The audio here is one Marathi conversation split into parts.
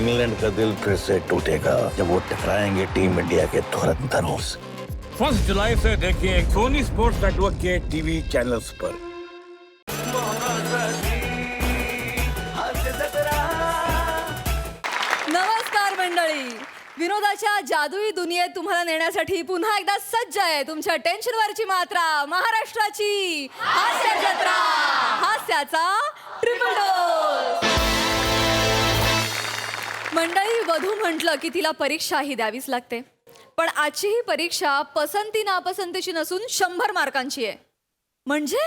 इंग्लैंड का दिल फिर से टूटेगा जब वो टकराएंगे टीम इंडिया के धुरंधरों से। 1 जुलाई से देखिए सोनी स्पोर्ट्स नेटवर्क के टीवी चैनल्स पर। नमस्कार मंडळी, विनोदाच्या जादुई दुनियेत तुम्हाला नेण्यासाठी पुन्हा एकदा सज्ज आहे तुमच्या टेन्शनवरची मात्रा, महाराष्ट्राची हास्य जत्रा, हास्याचा ट्रिपल डोस। मंडळी, वधू म्हटलं की तिला परीक्षा ही द्यावीच लागते, पण आजची ही परीक्षा पसंती नापसंतीची नसून 100 मार्कांची आहे। म्हणजे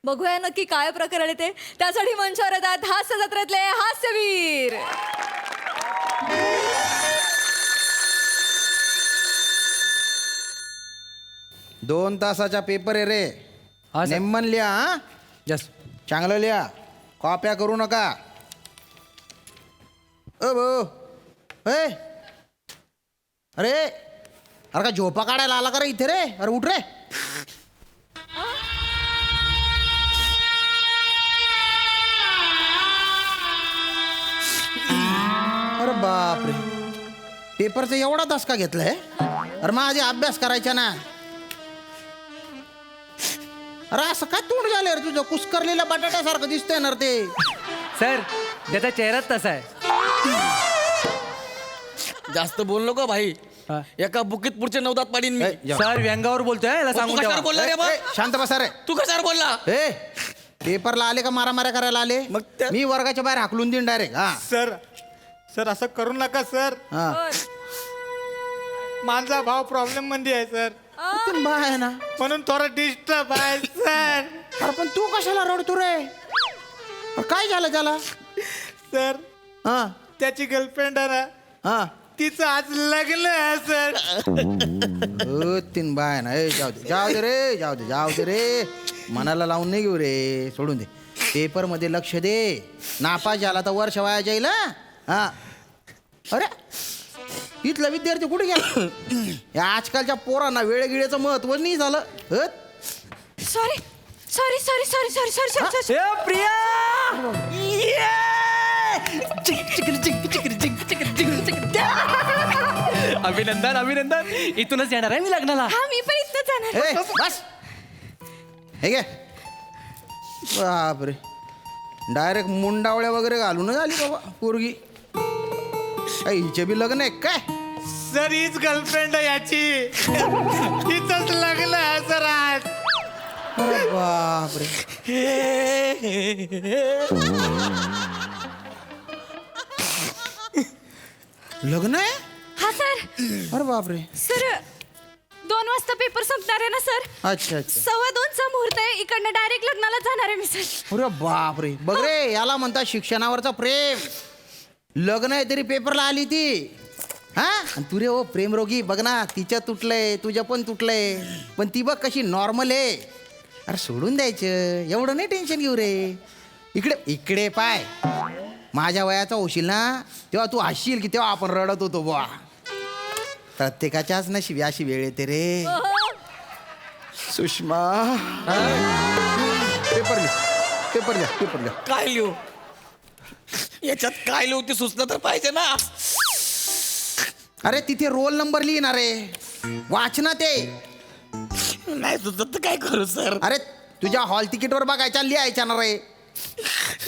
बघूया नक्की काय प्रकरण आहे ते। त्यासाठी मंचावर येतात हास्य जत्रेतले हास्यवीर। 2 तासाचा पेपर आहे रे। नेमन लिहा हा? यस चांगलं लिहा, कॉप्या करू नका। ओ भाऊ, अरे अरे का झोपा काढायला आला का रे इथे रे? अरे उठ रे। अरे बापरे, पेपरचा एवढा तास का घेतलाय? अरे माझे अभ्यास करायचा ना। अरे असं काय तोंड झालं रे तुझं? कुस्करलेल्या बटाट्यासारखं दिसतंय ना रे ते। सर, त्याचा चेहराच तसा आहे। जास्त बोल नको भाई, हा. एका बुकीत पुढचे 9 दात पाडीन मी। सर व्यंगावर बोलतोय, याला तू सांगून कशावर ठेवा. बोलला रे बा? शांत बसा रे। तू कशावर बोलला? ए पेपरला आले का मारामाऱ्या करायला आले? मग त्या- मी वर्गाच्या बाहेर हाकलून देईन डायरेक्ट। हा सर सर असं करू नका सर, हा माझा भाव प्रॉब्लेम मध्ये आहे सर, पण बा आहे ना। म्हणून थोडा डिस्टर्ब आहे सर। अरे पण तू कशाला रडतो रे? अरे काय झालं त्याला? सर हा त्याची गर्लफ्रेंड आहे ना, हा तिचं आज लग्न आहे सर। तीन बाय ना। ए जाऊ दे जाऊ दे रे, जाऊ दे रे। मनाला लावून नाही घेऊ रे, सोडून दे। पेपर मध्ये लक्ष दे, नापास झाला तर वर्ष वाया जाईल हा? हा अरे इथला विद्यार्थी कुठे गेला? या आजकालच्या पोरांना वेळगिळेचं महत्व नाही झालं। Sorry sorry sorry sorry sorry sorry sorry. ए प्रिया, अभिनंदन अभिनंदन, इथूनच येणार आहे मी लग्नाला। हा मी पण इथं जाणार। ए बस हे घे। बापरे, डायरेक्ट मुंडावळ्या वगैरे घालून आली बाबा पोरगी। हिचे बी लग्न आहे काय? सर हीच गर्लफ्रेंड आहे याची, तिचंच लग्न आहे सर आज। अरे बापरे, लग्न आहे? हा सर। अरे बापरे, सर 2 वाजता पेपर संपणार आहे ना सर? अच्छा अच्छा। 2:15चा मुहूर्त आहे, इकडनं डायरेक्ट लग्नाला जाणार आहे मी सर। अरे बापरे, बघ रे याला म्हणतात शिक्षणावरचा प्रेम। लग्न आहे तरी पेपरला आली ती हा? आणि तू रे ओ प्रेमरोगी, बघ ना तिच्या तुटलंय, तुझ्या पण तुटलंय, पण ती बघ कशी नॉर्मल आहे। अरे सोडून द्यायचं, एवढं नाही टेन्शन घेऊ रे। इकडे इकडे पाय, माझ्या वयाचा होशील ना तेव्हा तू हसशील की तेव्हा आपण रडत होतो बुवा। प्रत्येकाच्याच नशिबी अशी वेळ येते रे। सुषमा, पेपर लिह, पेपर लिह, पेपर लिह। काय लिहू याच्यात? काय लिहू ती सुचना तर पाहिजे ना। अरे तिथे रोल नंबर लिहिणार आहे, वाचना ते। नाही सुचत तर काय करू सर? अरे तुझ्या हॉल तिकीटवर बघायच्या, लिहायच्या ना रे।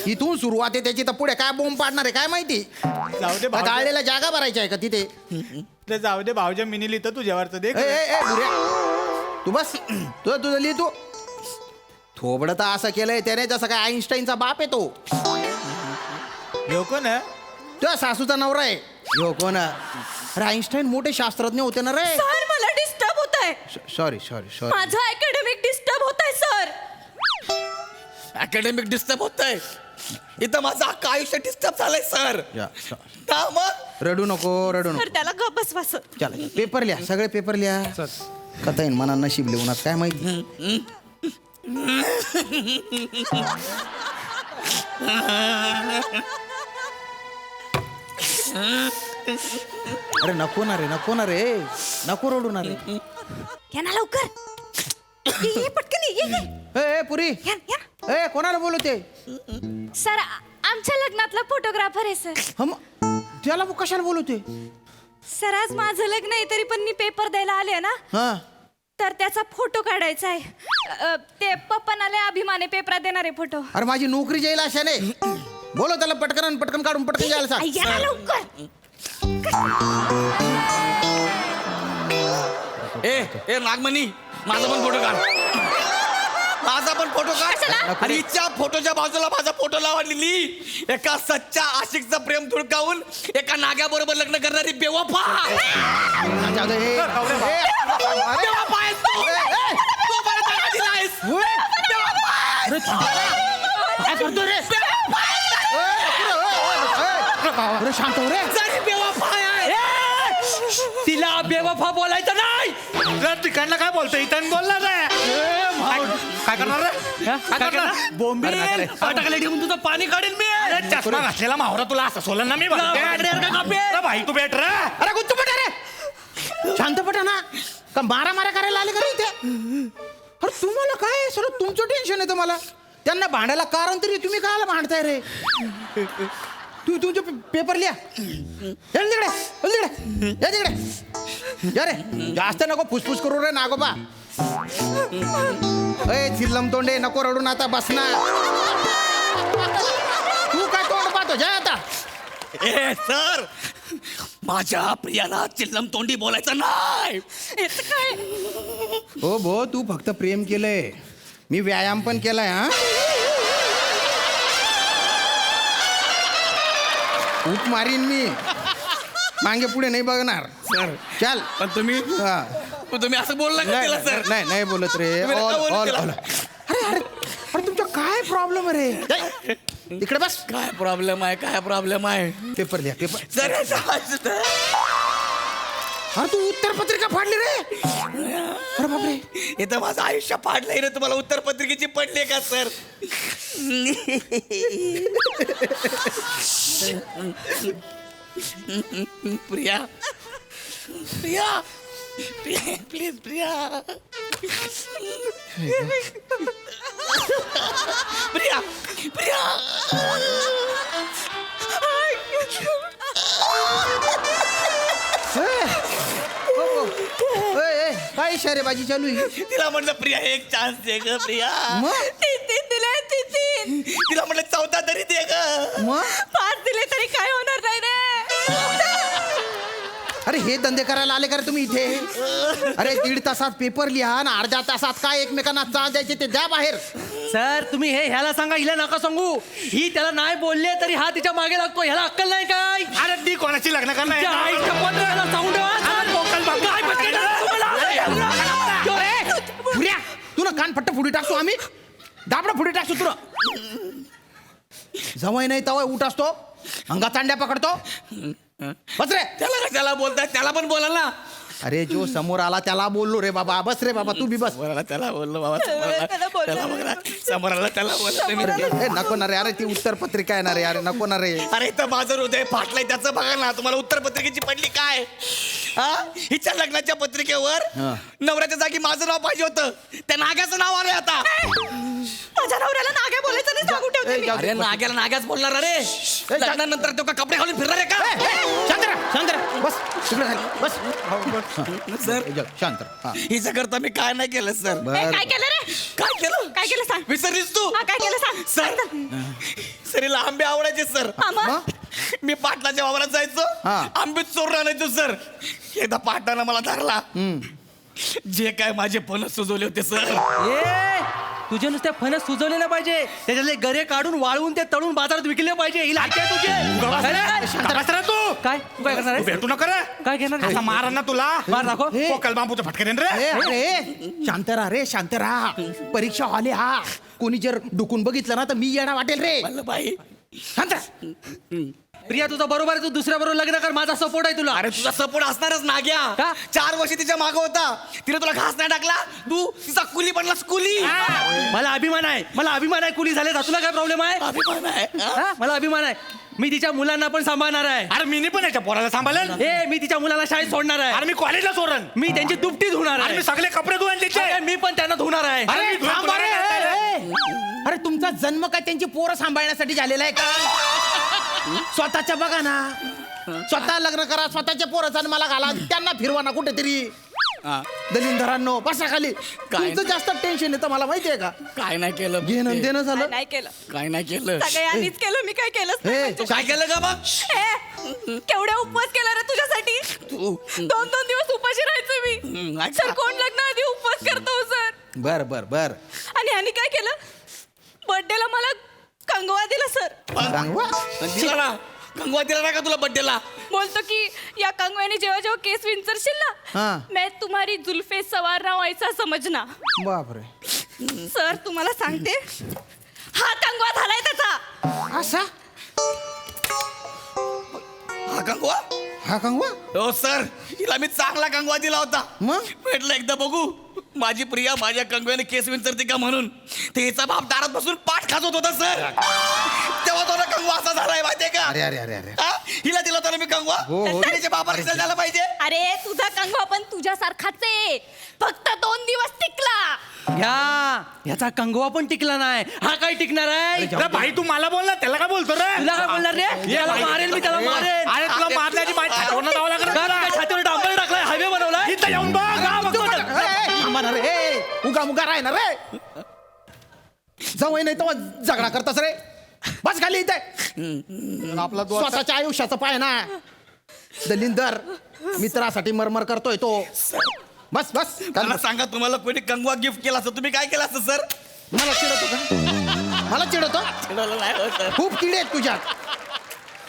इथून सुरुवात आहे त्याची, तर पुढे काय बोंब पाडणार आहे काय माहिती? जाऊ दे भाऊजा, गाळलेला जागा भरायची आहे का तिथे? ते जाऊ दे भाऊजा, मिनी लिहितो तुझ्यावरचं दे। ए, ए, ए, बुऱ्या. तू बस, तुझं लिह तू। थोबडं तर असं केलंय त्याने जसं काय आईन्स्टाईनचा बाप आहे तो। ह्यो कोण आहे? तुझ्या सासूचा नवरा आहे ह्यो कोण? अरे आईन्स्टाईन मोठे शास्त्रज्ञ होते ना रे। सर मला डिस्टर्ब होत आहे, सॉरी सॉरी सॉरी। माझं अकॅडमिक डिस्टर्ब होत आहे सर। अकॅडमिक डिस्टर्ब होत आहे इथं, माझं अख्खं आयुष्य डिस्टर्ब झालंय सर। का मग? रडू नको, रडू नको। सर त्याला गप बसवा सर। चला पेपर लिहा, सगळे पेपर लिहा। कथा येईन मना नशीब लिहून काय माहिती। अरे नको ना रे, नको ना रे, नको रडू ना रे। या ना लवकर, ये पटकन ये। ए पुरी, या, या। ए कोणाला बोलवते? सर आमच्या लग्नातला फोटोग्राफर आहे सर। हम त्याला मग कशाला बोलवते? सर आज माझं लग्न आहे तरी पण मी पेपर द्यायला आले ना, हा तर त्याचा फोटो काढायचा आहे. ते पप्पांना अभिमाने पेपरात देणारे फोटो. अरे माझी नोकरी जाईल अशाने. बोलो त्याला पटकन पटकन काढून पटकन जायला सांग. या लवकर. ए नागमणी, माझा पण फोटो काढ. माझा पण फोटो काढ. आणि हिच्या फोटोच्या बाजूला माझा फोटो लावलेली एका सच्चा आशिकचं प्रेम धुडकावून एका नाग्याबरोबर लग्न करणारी बेवफा. जाऊ दे, ए, बेवफा आहेस तू. तू मला दगा दिलायस. बेवफा आहेस. काय करतो रे? अरे शांत हो रे. जरी बेवफा आहे. तिला बेवफा बोलायचं नाही. जर तिकडनं काय बोलतोय इथं बोलला काय करणार रे? काय करणार? बोंबील पाटाखाली ठेवून तुझं पाणी काढेल मी. अरे चष्मा घातलेला मावरा तुला असं सोलन ना मी अरे भाई तू बेट रे. अरे गुत्तू पटा रे. शांत पटा ना. का मारा करायला आले का रे इथे? अरे तुम्हाला काय सर तुमचं टेन्शन आहे तुम्हाला. त्यांना भांडायला कारण तरी तुम्ही कायला भांडताय रे? तू तुमचे पेपर लिहा. या रे जास्त नको फुसफुस करू रे नागोबा. ए चिल्लम तोंडे नको रडून आता बसना. तू काय तोंड पाहतो जा आता. ए सर, माझ्या प्रियाला चिल्लम तोंडी बोलायचं नाही. हो भो तू फक्त प्रेम केलंय, मी व्यायाम पण केलाय. हा ऊट मारीन मी, मागे पुढे नाही बघणार. सर चल. पण तुम्ही असं बोलला का तिला सर? नाही बोलत रे. तुम्ही नका बोलू तिला. अरे अरे अरे तुमचा काय प्रॉब्लेम रे? इकडे बस. काय प्रॉब्लेम आहे? पेपर द्या पेपर. सर अरे तू उत्तर पत्रिका फाडली रे. अरे बापरे. इथं माझं आयुष्य पाडलंय रे. तुम्हाला उत्तर पत्रिकेची पडली का सर? प्रिया प्लीज प्रिया. काय इशारेबाजी चालू आहे? तिला म्हटलं प्रिया एक चान्स दे ग प्रिया. मग तिला म्हटलं 14 तरी दे ग. मग 5 दिले तरी काय होणार नाही रे. अरे हे धंदे करायला आले का रे तुम्ही इथे? अरे 1.5 तासात पेपर लिहा ना अर्ध्या तासात काय एकमेकांना चाल द्यायचे ते द्या बाहेर. सर तुम्ही ह्याला सांगा, हिला नका सांगू. ही त्याला नाही बोलले तरी हा तिच्या मागे लागतो. ह्याला अक्कल नाही काय? अरे ती कोणाची लग्न करणार त्या आईच्या पत्राला sound काय पुऱ्या तू ना कान फट्ट फुडी टाकतो आम्ही. दाबडा फुडी टाकतो तुला. जवळ नाही तवय उठ असतो, अंगा चांड्या पकडतो. बस रे. त्याला कशाला बोलताय? त्याला पण बोला ना. अरे जो समोर आला त्याला बोललो रे बाबा. बस रे बाबा तू बी बस. त्याला बोललो बाबा. समोराला त्याला बोललो. ए, नको ना रे. अरे ती उत्तर पत्रिका आहे ना रे. अरे नको ना रे. अरे इथं माझं हृदय फाटलंय त्याचं बघा ना. तुम्हाला उत्तर पत्रिकेची पडली काय? हा हिच्या लग्नाच्या पत्रिकेवर नवऱ्याच्या जागी माझं नाव पाहिजे होतं. त्या नाग्याचं नाव आलंय आता. माझ्या नवऱ्याला नाग्या बोलायचं नाही सांगून ठेवते मी. अरे नाग्याला नाग्याच बोलणार. अरे लग्नानंतर तो का कपडे घालून फिरणार आहे का? शांत राहा. बस तिकडे खाली. बस सर शांत राहा. हा. हिचं करता मी काय नाही केलं सर. काय केलं रे? काय केलं सांग. विसरलीस तू? हा, काय केलं सांग. सर सरीला आंबे आवडायचे सर. मग? मी पाटलाच्या वावरात जायचो. हा. आंबे चोरून आणायचो सर. एकदा पाटलानं मला धरला. जे काय माझे फणस सुजवले होते सर. तुझे नुसते फणस सुजवले नाही पाहिजे, त्याच्यातले गरे काढून वाळवून ते तळून बाजारात विकले पाहिजे. हिला ऐकाय तुझे तू काय तू काय करणार आहे? भेटू नका रे. काय घेणार आहे? असा मारा ना तुला. मार दाखव. कोकल बांबूचं फटके देईन रे. अरे शांत राहा रे. शांत राहा. परीक्षा हॉल आहे हा. कोणी जर डुकून बघितलं ना तर मी येणा वाटेल रे. बाई शांत राहा. प्रिया तुझं बरोबर आहे. तू दुसऱ्या बरोबर लग्न कर. माझा सपोर्ट आहे तुला. अरे तुझा सपोर्ट असणारच नाग्या. का? 4 वर्ष तिच्या मागं होता. तिने तुला घास नाही टाकला. तू तिचा कुली बनलास कुली. मला अभिमान आहे. मला अभिमान आहे. कुली झाले तुला काय प्रॉब्लेम आहे? अभिमान आहे. हा? मला अभिमान आहे. मी तिच्या मुलांना पण सांभाळणार आहे. अरे मी पण याच्या पोराला सांभाळेल. मी तिच्या मुलाला शाळेत सोडणार आहे. अरे मी कॉलेजला सोडन. मी त्यांची दुपटी धुणार अरे मी आहे. सगळे कपडे धुवायला त्याचे. अरे, मी पण त्यांना धुणार आहे. अरे मी थांब तुला रे. अरे तुमचा जन्म काय त्यांची पोरं सांभाळण्यासाठी झालेला आहे का? स्वतःच्या बघा ना. स्वतः लग्न करा, स्वतःच्या पोराचा मला घाला, त्यांना फिरवा ना कुठेतरी. हा. दलिंदरांनो बसा खाली. काय? तुमचं जास्त टेन्शन येतं मला माहितीये का. काय नाही केलं घेणं देणं झालं. नाही केलं काय नाही केलं सगळ्यांनीच केलं, मी काय केलंच नाही. हे तू काय केलं का मग केवढे उपवास केला रे तुझ्यासाठी. तू 2-2 दिवस उपाशी राहायचं मी. ऐका. सर कोण लग्न आधी उपवास करतो सर. बर बर बर. आणि ह्यानी काय केलं, बर्थडेला मला कंगवा दिला सर. सांगवा. दिला ना कंगवा दिला नाही का तुला बड्डेला. बोलतो की या कंगव्याने जेव्हा जेव्हा केस विंचरशील ना, हा. मैं तुम्हारी जुल्फे सवारना व्हायचा समजना. बापरे. सर तुम्हाला सांगते, हा कंगवा झालाय त्याचा. असा हा कंगवा. हा कंगवा. हो सर, हिला मी चांगला कंगवा दिला होता. मग? म्हटलं एकदा बघू माझी प्रिया माझ्या कंगव्याने केस विंचरते का म्हणून. ते हिचा बाप दारात बसून पाठ खाजवत होता सर. तेव्हा तो ना कंगवा असा झालाय माहितीये का. अरे अरे अरे अरे. हा? हिला दिला होता ना मी कंगवा. हो, हो. तिच्या बापाला रिझल्ट झाला पाहिजे. अरे तुझा कंगवा पण तुझ्यासारखाच आहे, फक्त 2 दिवस टिकला. ह्याचा कंगवा पण टिकला नाही. हा काय टिकणार आहे? अरे भाई तू मला बोल ना, त्याला काय बोलतो रे. तुला काय बोलणार रे? त्याला मारेल मी, त्याला मारेल. अरे तुला मारल्याची माझ्या छातीवरनं जावं लागलं का रे, काय छातीवर डांबर टाकलाय, हायवे बनवलाय. इथं येऊन बघ. हा, बघ, बघ. उगा मुगा राय ना रे. जावई नाही तेव्हा झगडा करतास रे. बस खाली इथे. आपला स्वतःच्या आयुष्याचं पाय ना. दलिंदर मित्रासाठी मरमर करतोय तो. बस बस. मला सांगा तुम्हाला कोणी कंगवा गिफ्ट केला असं तुम्ही काय केलं असतं सर. मला चिडवतो का? मला चिडवतो. चिडवलं नाही हो, सर. खूप किडे आहेत तुझ्यात.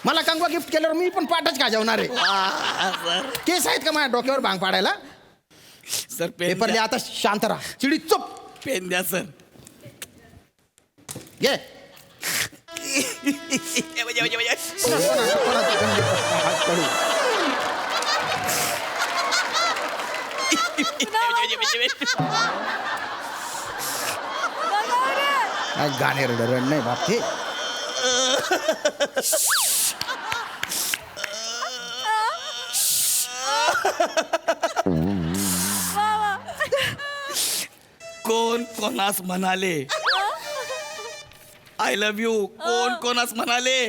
मला कंगवा गिफ्ट केल्यावर मी पण पाठच गाजवणार आहे. वा, सर. केस आहेत का माझ्या डोक्यावर भांग पाडायला. सर पेन पेपर लिहा आता. शांत राहा. चिडी चुप. पेन द्या सर. घे. काय गाणे रड नाही बाप ते. कोण कोणास म्हणाले आय लव्ह यू. कोण कोणास म्हणाले.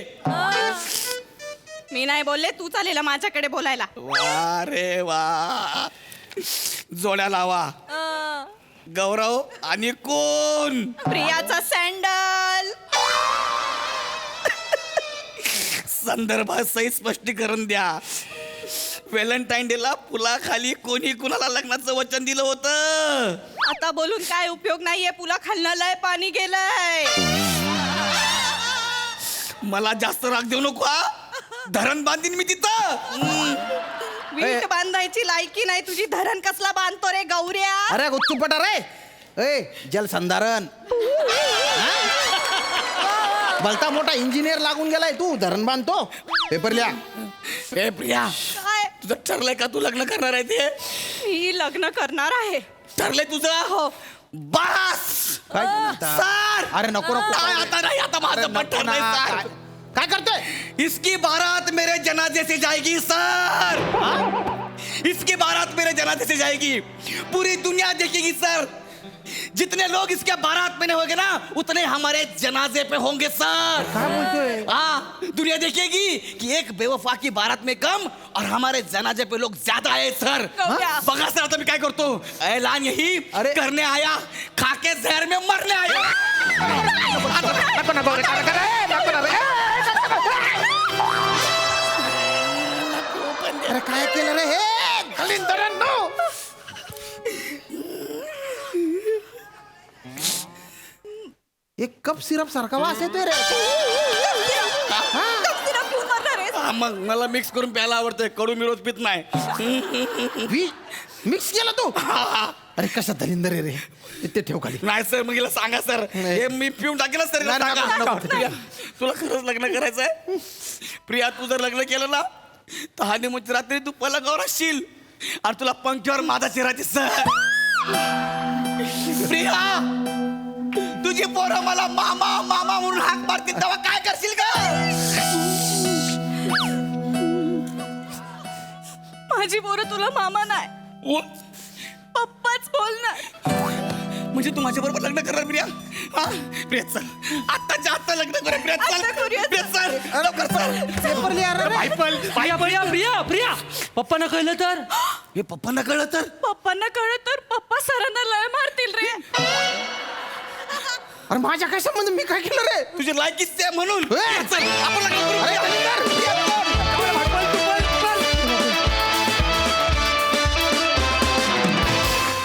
मी नाही बोलले, तू चालेल माझ्याकडे बोलायला. वा रे वा. जोड्या लावा. गौरव आणि कोण. प्रियाचा सँडल. संदर्भात सही स्पष्टीकरण द्या. व्हॅलेंटाईन डेला पुलाखाली कोणी कुणाला लग्नाचं वचन दिलं होतं. आता बोलून काय उपयोग नाहीये, पुला खालनं लय पाणी गेलंय. मला जास्त राग देऊ नको हा. धरण बांधीन मी तिथं. वीट बांधायची लायकी नाही तुझी, धरण कसला बांधतो रे गौऱ्या. अरे गुच्चूपटा रे. ए जलसंधारण. भलता मोठा इंजिनियर लागून गेलाय तू. धरण बांधतो. पेपर लिहा. ए प्रिया, काय तुझं ठरलंय का तू लग्न करणार आहे ते. मी लग्न करणार आहे. ठरलंय तुझं. हो. बस काय म्हणता? सर. अरे नको नको. काय आता नाही, आता माझं पण नको ठरलंय ना. सर. काय- काय करतोय. इसकी बारात मेरे जनाजे से जाएगी सर. इसकी बारात मेरे जनाजे से जाएगी. पूरी दुनिया देखेगी सर. जितने लोग इसके बारात में होंगे ना, उतने हमारे जनाजे पे होंगे सर. काय बोलतोय. हाँ, दुनिया देखेगी कि एक बेवफा की बारात में कम और हमारे जनाजे पे लोग ज्यादा है सर. गौऱ्या. बघा सर आता मी काय करतो. ऐलान यही अरे. करने आया, खाके जहर में मरने आया. नको नको रे, नको रे, नको रे. अरे काय केलं रे हे. दलिंदरांनो. एक कप सिरप सारखा वास येतोय रे. हा, मग मला मिक्स करून प्यायला आवडतंय. कडू मी रोज पित नाही. मिक्स केला तू. अरे कसा दलिंदर आहे रे. ते ठेव खाली. नाही सर मग हिला सांगा सर. हे मी पिऊन टाकेल सर. हिला नाही, सांगा. नको, नको. प्रिया, तुला खरंच लग्न करायचंय. प्रिया तू जर लग्न केलं ना तर हनीमूनच्या रात्री तू पलंगावर असशील आणि तुला पंख्यावर माझा चेहरा दिसत. प्रिया तुझी पोरं मला मामा मामा म्हणून हाक मारतील तेव्हा काय करशील का. माझी पोरं तुला मामा नाही, पप्पाच बोलणार. म्हणजे तू माझ्या बरोबर लग्न करणार प्रिया? हा प्रिया चल, आत्ताच्या आत्ता लग्न करूया प्रिया. चल प्रिया, चल लवकर चल. पेपर लिहा रे. प्रिया प्रिया प्रिया प्रिया पप्पांना कळलं तर? हे पप्पांना कळलं तर? पप्पांना कळलं तर पप्पा सरांना लय मारतील रे. अरे माझ्या काय संबंध, मी काय केलं रे? तुझी लायकीच आहे म्हणून. ए! चल आपण लग्न करू. अरे दलिंदर,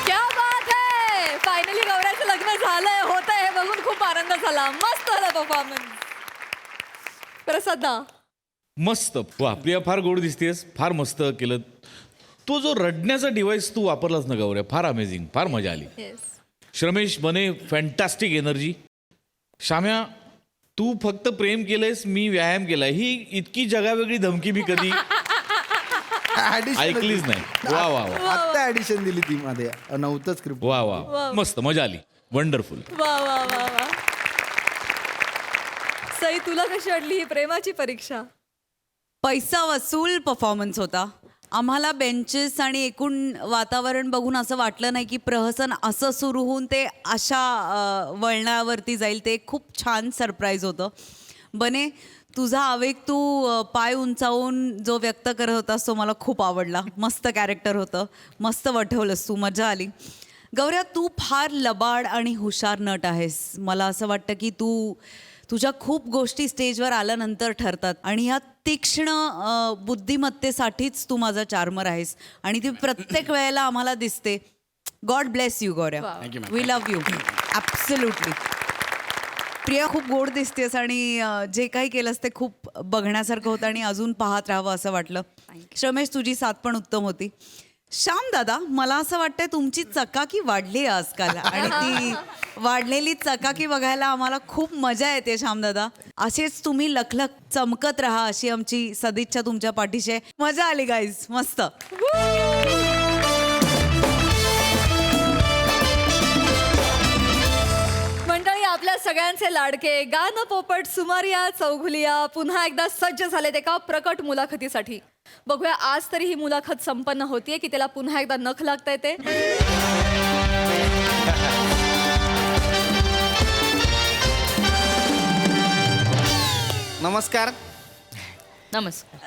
क्या बात है, फायनली गौऱ्याचं लग्न झालंय, होतंय हे बघून खूप आनंद झाला. मस्त झाला परफॉर्मन्स. प्रसाद ना. मस्त. वा प्रिया, फार गोड दिसतेस, फार मस्त केलं. तो जो रडण्याचा डिव्हाइस तू वापरलास ना गौऱ्या, फार अमेझिंग, फार मजा आली. येस. श्रमेश बने, फॅन्टॅस्टिक एनर्जी. श्याम्या, तू फक्त प्रेम केलंयस, मी व्यायाम केलाय. ही इतकी जगावेगळी धमकी मी कधी ऐकलीच नाही. वा वा वा आत्ता ऍडिशन दिली ती मध्ये, नव्हतं स्क्रिप्ट. वा वा, मस्त मजा आली. वंडरफुल. वा वा वा वा. सई, तुला कशी वाटली ही प्रेमाची परीक्षा? पैसा वसूल परफॉर्मन्स होता. आम्हाला बेंचेस आणि एकूण वातावरण बघून असं वाटलं नाही की प्रहसन असं सुरू होऊन ते अशा वळणावरती जाईल. ते खूप छान सरप्राईज होतं. बने, तुझा आवेग तू पाय उंचावून जो व्यक्त करत होतास तो मला खूप आवडला. मस्त कॅरेक्टर होतं, मस्त वठवलंस तू, मजा आली. गौऱ्या, तू फार लबाड आणि हुशार नट आहेस. मला असं वाटतं की तुझ्या खूप गोष्टी स्टेजवर आल्यानंतर ठरतात आणि ह्या तीक्ष्ण बुद्धिमत्तेसाठीच तू माझा चार्मर आहेस आणि ती प्रत्येक वेळेला आम्हाला दिसते. God bless you Gaurya. We love you absolutely. Priya, खूप गोड दिसतेस आणि जे काही केलंस ते खूप बघण्यासारखं होतं आणि अजून पाहत राहावं असं वाटलं. श्रमेश, तुझी साथ पण उत्तम होती. श्याम दादा, मला असं वाटतंय तुमची चकाकी वाढली आहे आजकाल आणि ती वाढलेली चकाकी बघायला आम्हाला खूप मजा येते. श्याम दादा, असेच तुम्ही लखलख चमकत राहा अशी आमची सदिच्छा तुमच्या पाठीशी आहे. मजा आली गाईज, मस्त. मंडळी, आपल्या सगळ्यांचे लाडके गाणं पोपट सुमारिया चौघुलिया पुन्हा एकदा सज्ज झालेत एका प्रकट मुलाखतीसाठी. बघूया आज तरी ही मुलाखत संपन्न होतीये की त्याला पुन्हा एकदा नख लागतंय ते. नमस्कार. नमस्कार.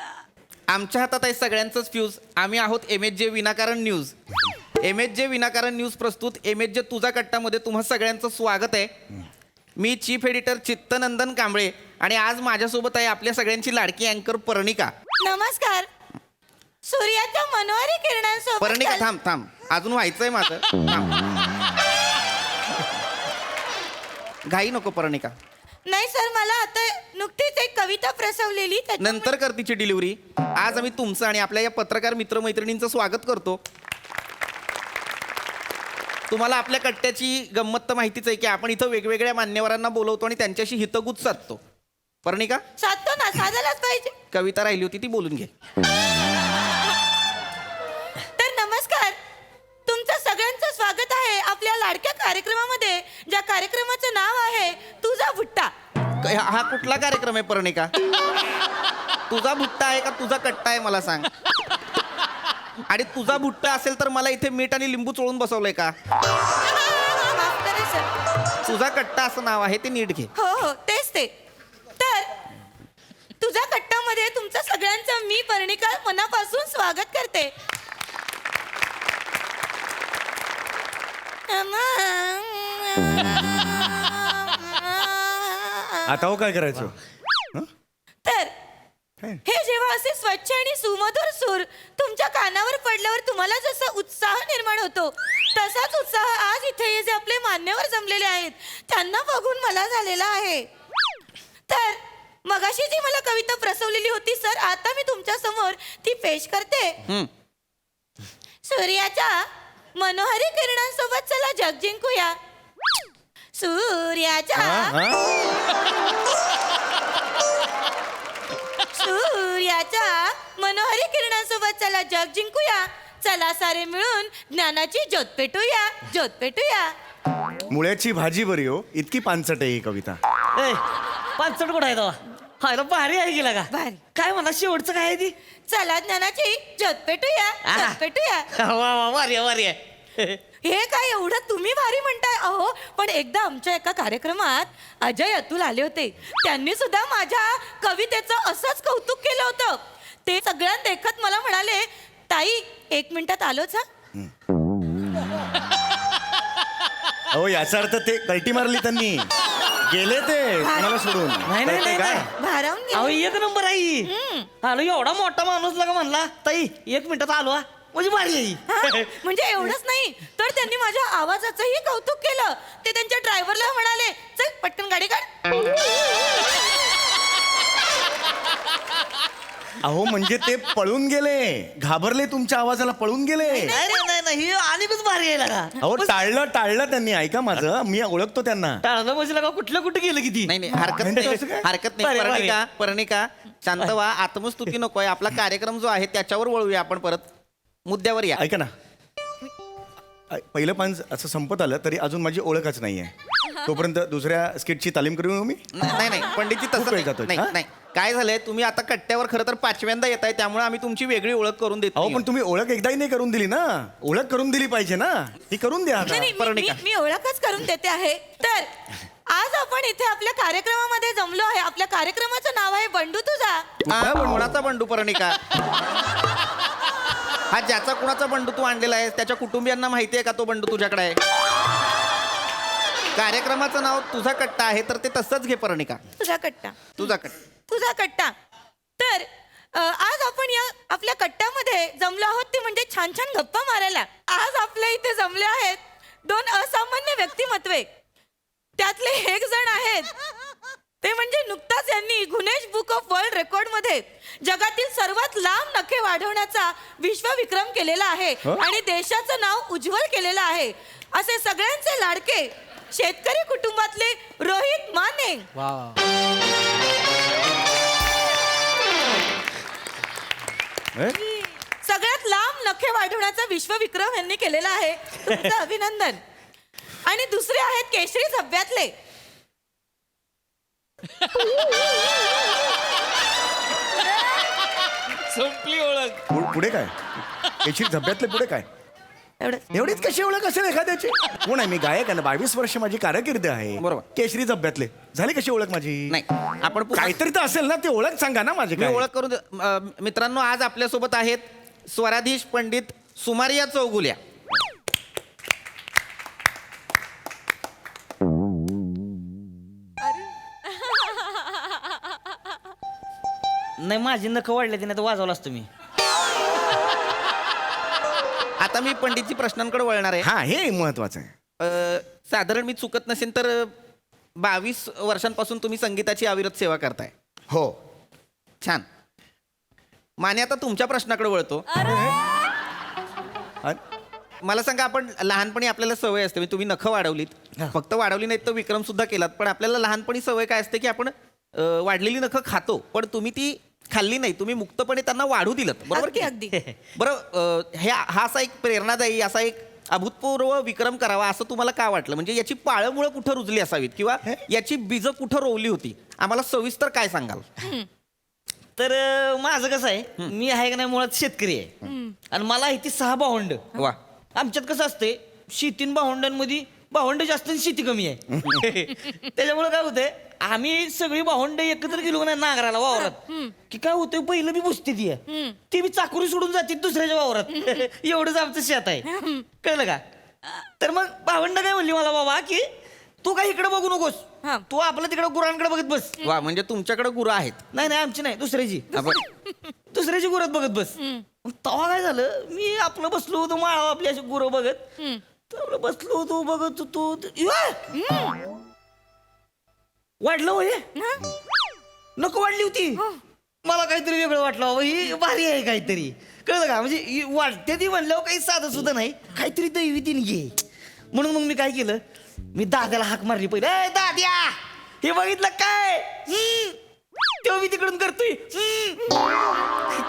आमच्या हातात आहे सगळ्यांचंच फ्यूज. आम्ही आहोत MHJ विनाकारण न्यूज. MHJ विनाकारण न्यूज प्रस्तुत MHJ तुझा कट्टामध्ये तुम्हा सगळ्यांचं स्वागत आहे. मी चीफ एडिटर चित्तनंदन कांबळे आणि आज माझ्यासोबत आहे आपल्या सगळ्यांची लाडकी अँकर पर्णिका. नमस्कार. सूर्याच्या मनोहरी किरणांसोबत पर्णिका, थांब, अजून व्हायचंय माझं. थांब. घाई नको पर्णिका. नाही सर, मला आता नुकतीच एक कविता प्रसवलेली नंतर कर तिची डिलिव्हरी. आज आम्ही तुमचं आणि आपल्या या पत्रकार मित्रमैत्रिणींचं स्वागत करतो. तुम्हाला आपल्या कट्ट्याची गंमत तर माहितीच आहे की आपण इथं वेगवेगळ्या मान्यवरांना बोलवतो आणि त्यांच्याशी हितगुज साधतो. पर्णिका, साधतो ना, साधायलाच पाहिजे. कविता राहिली होती ती बोलून घे. तर नमस्कार, तुमचं सगळ्यांचं स्वागत आहे आपल्या लाडक्या कार्यक्रमामध्ये, ज्या कार्यक्रमाचं नाव आहे तुझा भुट्टा. हा कुठला कार्यक्रम आहे पर्णिका? तुझा भुट्टा आहे का तुझा कट्टा आहे मला सांग. आणि तुझा भुट्टा असेल तर मला इथे मीठ आणि लिंबू चोळून बसवलंय का? माफ करा सर. तुझा कट्टा असं नाव आहे ते नीट घे. हो, तेच ते. तर तुझ्या कट्टामध्ये तुमचं सगळ्यांचं मी पर्णिका मनापासून स्वागत करते. आता हो काय करायचं? तर हे जेव्हा असे स्वच्छ आणि सुमधुर सूर तुमच्या कानावर पडल्यावर तुम्हाला जसा उत्साह निर्माण होतो, तसाच उत्साह आज इथे जे आपले मान्यवर जमलेले आहेत त्यांना बघून मला झालेला आहे. तर मगाशी जी मला कविता प्रसवलेली होती सर, आता मी तुमच्या समोर ती पेश करते. सूर्याच्या मनोहरी किरणांसोबत चला जग जिंकूया. सूर्याच्या मनोहरी किरणांसोबत चला जग जिंकूया. चला सारे मिळून ज्ञानाची ज्योत पेटूया, ज्योत पेटूया. मुळ्याची भाजी बरी हो, इतकी पानसट आहे ही कविता. पाचट कुठं आहे तेव्हा? हायला भारी आहे गेला का? भारी. काय म्हणा शेवटचं काय आहे ती? चला ज्ञानाची ज्योत पेटूया, ज्योत पेटूया. वा वा, भारी आहे, भारी आहे. हे काय एवढं तुम्ही भारी म्हणताय अहो. पण एकदा आमच्या एका कार्यक्रमात अजय अतुल आले होते. त्यांनी सुद्धा माझ्या कवितेचं असंच कौतुक केलं होतं. ते सगळ्यांना देखत मला म्हणाले, ताई 1 मिनिटात आलोच हा. अहो याचा अर्थ ते कल्टी मारली त्यांनी, गेले ते कोणाला सोडून. नाही नाही कळतंय नाही का? नाही. भारावून गेले. अहो एक नंबर आई. आलो एवढा मोठा माणूस लगा म्हणला ताई 1 मिनिटात आलो हा. म्हणजे भारी आहे. हा, म्हणजे एवढंच नाही तर त्यांनी माझ्या आवाजाचंही कौतुक केलं. ते त्यांच्या ड्रायव्हरला म्हणाले, चल पटकन गाडी काढ. अहो म्हणजे ते पळून गेले, घाबरले तुमच्या आवाजाला, पळून गेले. नाही नाही ही आणखीच भारी आहे लगा. अहो टाळलं त्यांनी. ऐका माझं, मी ओळखतो त्यांना. टाळलं म्हणजे लगा कुठलं कुठे गेलं किती. नाही नाही हरकत नाही, असं काय? हरकत नाही. बरं, पर्णिका पर्णिका शांत व्हा, आत्मस्तुती नकोय. आपला कार्यक्रम जो आहे त्याच्यावर वळूया आपण, परत मुद्द्यावर या. ऐका ना, पहिलं पान असं संपत आलं तरी अजून माझी ओळखच नाहीये. तोपर्यंत दुसऱ्या स्किटची तालीम करू मी. नाही नाही पंडितजी खूप तसं वेळ नाही. जातोय. नाही हा? नाही. काय झालंय, तुम्ही आता कट्ट्यावर खरं तर 5व्यांदा येताय, त्यामुळे आम्ही तुमची वेगळी ओळख करून देतो. अहो पण तुम्ही ओळख एकदाही नाही करून दिली ना. ओळख करून दिली पाहिजे ना, ती करून द्या आता. नाही, नाही, पर्णिका. मी ओळखच करून देते आहे. तर आज आपण इथे आपल्या कार्यक्रमामध्ये जमलो आहे. आपल्या कार्यक्रमाचं नाव आहे बंडू तुझा. कोणाचा बंडू पर्णिका? हा ज्याचा कुणाचा बंडू तू आणलेला आहे त्याच्या कुटुंबियांना माहिती आहे का तो बंडू तुझ्याकडे आहे? कार्यक्रमाचं नाव तुझा कट्टा आहे तर ते तसंच घे पर्णिका. तुझा कट्टा. तुझा कट्टा. तुझा कट्टा. तर आज आपण या आपल्या कट्ट्यामध्ये जमलो आहोत ते म्हणजे छान छान गप्पा मारायला. आज आपल्या इथे जमले आहेत 2 असामान्य व्यक्तिमत्वे. त्यातले एक जण आहेत ते म्हणजे नुकताच यांनी Guinness book of world record मध्ये जगातील सर्वात लांब नखे वाढवण्याचा विश्वविक्रम केलेला आहे आणि देशाचं नाव उज्ज्वल केलेलं आहे. असे सगळ्यांचे लाडके शेतकरी कुटुंबातले रोहित माने. सगळ्यात लांब नखे वाढवण्याचा विश्वविक्रम यांनी केलेला आहे. तुमचं अभिनंदन. आणि दुसरे आहेत केशरी झब्ब्यातले. संपली ओळख. पुढे काय? याची धब्यातले पुढे काय? एवढीच कशी ओळख असेल एखाद्याची? कोण आहे? मी गायक आहे ना, 22 वर्ष माझी कारकिर्दी आहे. बरोबर. केशरी धब्यातले झाली कशी ओळख माझी? नाही आपण काहीतरी तर असेल ना, ती ओळख सांगा ना माझी. मी ओळख करून मित्रांनो, आज आपल्यासोबत आहेत स्वराधीश पंडित सुमारिया चौगुल्या. नाही माझी नख वाढले नाही तर वाजवलं असतं मी. आता मी पंडितजी प्रश्नांकडे वळणार आहे. हा, हे महत्वाचं आहे. साधारण मी चुकत नसेल तर 22 वर्षांपासून तुम्ही संगीताची अविरत सेवा करताय. हो. छान. माने आता तुमच्या प्रश्नाकडे वळतो. मला सांगा, आपण लहानपणी आपल्याला सवय असते, म्हणजे तुम्ही नखं वाढवलीत, फक्त वाढवली नाहीत तर विक्रम सुद्धा केलात, पण आपल्याला लहानपणी सवय काय असते की आपण वाढलेली नखं खातो, पण तुम्ही ती खाल्ली नाही, तुम्ही मुक्तपणे त्यांना वाढू दिलं. बरोबर की? अगदी. बरं, हा असा एक प्रेरणादायी असा एक अभूतपूर्व विक्रम करावा असं तुम्हाला का वाटलं? म्हणजे याची पाळंमुळं कुठं रुजली असावीत किंवा याची बीजं कुठं रोवली होती? आम्हाला सविस्तर काय सांगाल? तर माझं कसं आहे, मी आहे का नाही मुळात शेतकरी आहे आणि मला इथे 6 भावंड. वा. आमच्यात कसं असते, शेतीन भावंडांमध्ये भावंड जास्त आणि शेती कमी आहे. त्याच्यामुळे काय होतंय, आम्ही सगळी भावंड एकत्र गेलो नाही नांगराला वावरात की काय होतंय, पहिलं बी बसते ती बी चाकरी सोडून जाते दुसऱ्याच्या वावरात. एवढंच आमचं शेत आहे, कळलं का? तर मग भावंड काय म्हणली मला, बाबा की तू काय इकडे बघू नकोस, तू आपलं तिकडे गुरांकडे बघत बस. वा, म्हणजे तुमच्याकडे गुरं आहेत? नाही नाही, आमची नाही, दुसऱ्याची गुरत बघत बस. तेव्हा काय झालं, मी आपलं बसलो होतो माळावर आपली अशी गुरं बघत, तर बसलो होतो बघत होतो, वाढलं होय, नको वाढली होती. मला काहीतरी वेगळं वाटलं, बाबा ही भारी आहे काहीतरी, कळलं का? म्हणजे ही वाढते ती म्हणल्यावर काही साधं सुद्धा नाही, काहीतरी दैवी ती घे. म्हणून मग मी काय केलं, मी दाद्याला हाक मारली पहिले, ए दाद्या, हे बघितलं काय? तेव्हा मी तिकडून करतोय.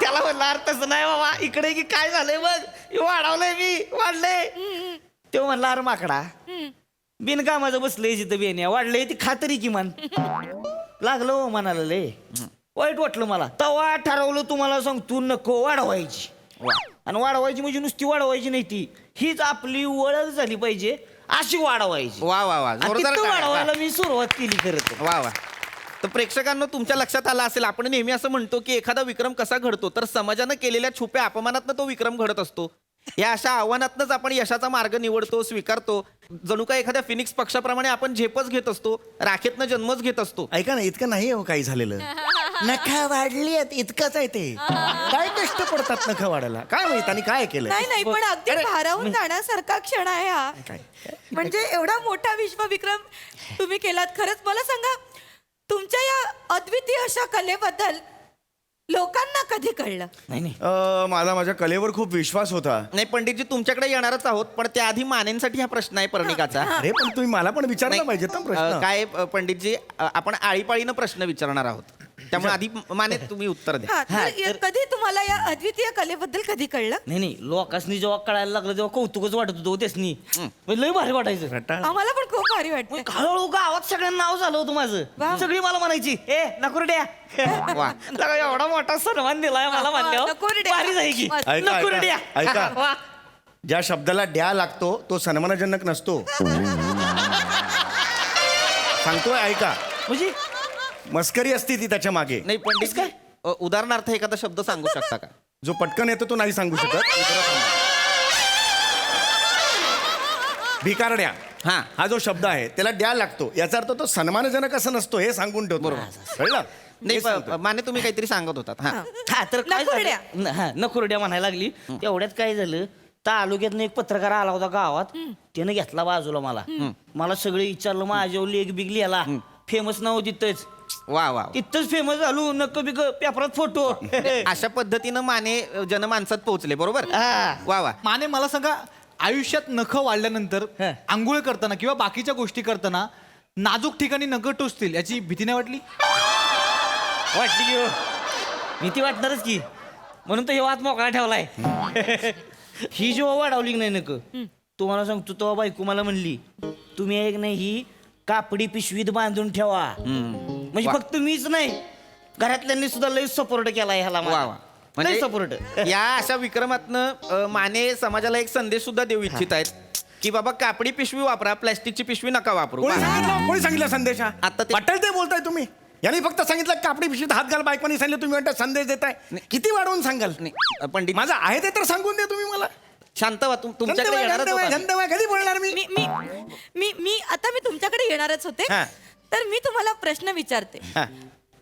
त्याला म्हणलं, अर्थ तसं नाही बाबा, इकडे की काय झालंय बघ, वाढवलंय मी, वाढलंय. तेव्हा म्हणला, अरे माकडा, बिनकामाचं बसलंय जिथं बेन्या, वाढलंय ती खातरी किमान. लागलं हो म्हणाला, लय वाईट वाटलं मला. तेव्हा ठरवलं, तुम्हाला सांग, तू नको वाढवायची. आणि वाढवायची म्हणजे नुसती वाढवायची नाही ती, हीच आपली ओळख झाली पाहिजे अशी वाढवायची. वा वा वा आणि जोरदार तिथं टाळ्या. वाढवायला मी सुरुवात केली खरं तर. वा वा. तर प्रेक्षकांना तुमच्या लक्षात आला असेल, आपण नेहमी असं म्हणतो की एखादा विक्रम कसा घडतो, तर समाजानं केलेल्या छुप्या अपमानातनं तो विक्रम घडत असतो. या अशा आव्हानातनंच आपण यशाचा मार्ग निवडतो, स्वीकारतो. जणू काय एखाद्या फिनिक्स पक्षाप्रमाणे आपण झेपच घेत असतो, राखेतनं जन्मच घेत असतो. ऐका ना, इतकं नाही हो काही झालेलं. नखा वाढली आहेत इतकंच आहे ते. काय कष्ट पडतात नखा वाढायला, काय माहित आणि काय केलं. नाही पण अगदी भारावून जाण्यासारखा क्षण आहे हा. काय म्हणजे एवढा मोठा विश्वविक्रम तुम्ही केलात. खरंच मला सांगा, तुमच्या या अद्वितीय अशा कलेबद्दल लोकांना कधी कळलं? नाही मला माझ्या कलेवर खूप विश्वास होता. नाही पंडितजी, तुमच्याकडे येणारच आहोत, पण त्याआधी मानेंसाठी हा प्रश्न आहे पर्णिकाचा. अरे पण तुम्ही मला पण विचारलं नाही, पाहिजे ना प्रश्न. काय पंडितजी, आपण आळीपाळीनं प्रश्न विचारणार आहोत, त्यामुळे आधी माने तुम्ही उत्तर द्या. हा, तर कधी तुम्हाला या अद्वितीय कलेबद्दल कधी कळलं? नाही लोकांनी जेव्हा कळायला लागलं तेव्हा कौतुकच वाटत होतं त्यासनी. लय भारी वाटायचं. आम्हाला पण खूप भारी वाटतं. मग हळूहळू गावात सगळ्यांना नाव झालं होतं माझं. सगळी मला म्हणायची, ए नकुरड्या. वा. लगा एवढा मोठा सन्मान दिलाय मला मानल्यावर. नकुरड्या. भारी जाई की. ऐका, नकुरड्या. ऐका. वा. ज्या शब्दाला द्या लागतो तो सन्मानजनक नसतो. सांगतोय ऐका, म्हणजे मस्करी असती ती त्याच्या मागे. नाही पंडित काय, उदाहरणार्थ एखादा शब्द सांगू शकता का? जो पटकन येतो तो नाही सांगू शकत. भिकारड्या हा जो शब्द आहे त्याला द्या लागतो, याचा अर्थ तो सन्मानजनक असं नसतो, हे सांगून ठेवतो. कळलं? नाही हेच सांगतो. माने तुम्ही काहीतरी सांगत होतात. हा हा तर काय नकुरड्या. झालं? हा नकुरड्या म्हणायला लागली. एवढ्यात काय झालं, तालुक्यातनं एक पत्रकार आला होता गावात. त्यानं घेतला बाजूला मला सगळे विचारलं, माझ्यावर लेख बिग लिहिला. फेमस नाव तिथंच. वा वा. तिथंच फेमस झालो. नक्क बिग पेपरात फोटो. अशा पद्धतीनं माने जनमानसात पोहोचले, बरोबर? हा. वा वा. माने मला सांगा, आयुष्यात नखं वाढल्यानंतर हं. आंघोळ करताना किंवा बाकीच्या गोष्टी करताना नाजूक ठिकाणी नखं टोचतील याची भीती नाही वाटली? वाटली की हो. भीती वाटणारच की, म्हणून तर हे वाद मोकळा ठेवलाय. ही जेव्हा वाढवली नाही नक, तुम्हाला सांगतो तेव्हा बायको मला म्हणली, तुम्ही एक नाही ही कापडी पिशवीत बांधून ठेवा. म्हणजे फक्त मीच नाही, घरातल्यांनी सुद्धा लय सपोर्ट केलाय ह्याला. वा वा. म्हणजे सपोर्ट. या अशा विक्रमातनं माने समाजाला एक संदेश सुद्धा देऊ इच्छित आहेत की बाबा कापडी पिशवी वापरा, प्लॅस्टिकची पिशवी नका वापरू. कोणी सांगितलं संदेश? आता ते- वाटेल ते बोलताय तुम्ही. यांनी फक्त सांगितलं कापडी पिशवीत हात घाल, बायकोनी सांगितलं, तुम्ही म्हणता संदेश देताय. किती वाढवून सांगाल? नाही, पंडित माझं आहे ते तर सांगून द्या तुम्ही मला. शांत व्हा. तुमच्याकडे येणारच होता. धंदवाय कधी बोलणार मी? मी मी मी मी आता मी तुमच्याकडे येणारच होते. हा. तर मी तुम्हाला प्रश्न विचारते. हा.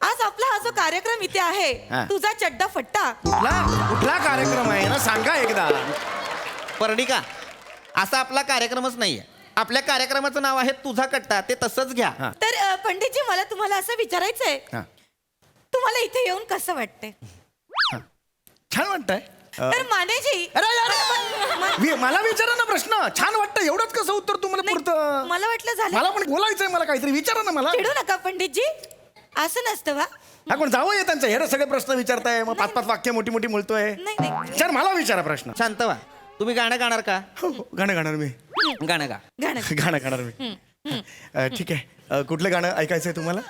आज आपला हा जो कार्यक्रम इथे आहे, हा. तुझा चड्डा फट्टा, कुठला कार्यक्रम आहे ना, सांगा एकदा. पर्णिका, असा आपला कार्यक्रमच नाहीये. आपल्या कार्यक्रमाचं नाव आहे तुझा कट्टा, ते तसंच घ्या. हा. तर पंडितजी मला तुम्हाला असं विचारायचंय, हा. तुम्हाला इथे येऊन कसं वाटतंय? छान वाटतंय. तर मानेजी, अरे यार, मला विचारा ना प्रश्न. छान वाटतं एवढंच कसं उत्तर तुम्हाला नाही, पुरतं? मला वाटलं झालं. मला पण बोलायचंय, मला काहीतरी विचारा ना मला. चिडू नका पंडितजी, असं नसतं वा. हा कोण जावं त्यांचं हे सगळे प्रश्न विचारताय, मग पाच पाच वाक्य मोठी मोठी बोलतोय. नाही नाही सर मला विचारा प्रश्न. शांत व्हा. तुम्ही गाणं गाणार का? हो, हो, गाणं गाणार मी. गाणं गा. गाणं. गाणं गाणार मी. ठीक आहे. कुठलं गाणं ऐकायचंय तुम्हाला?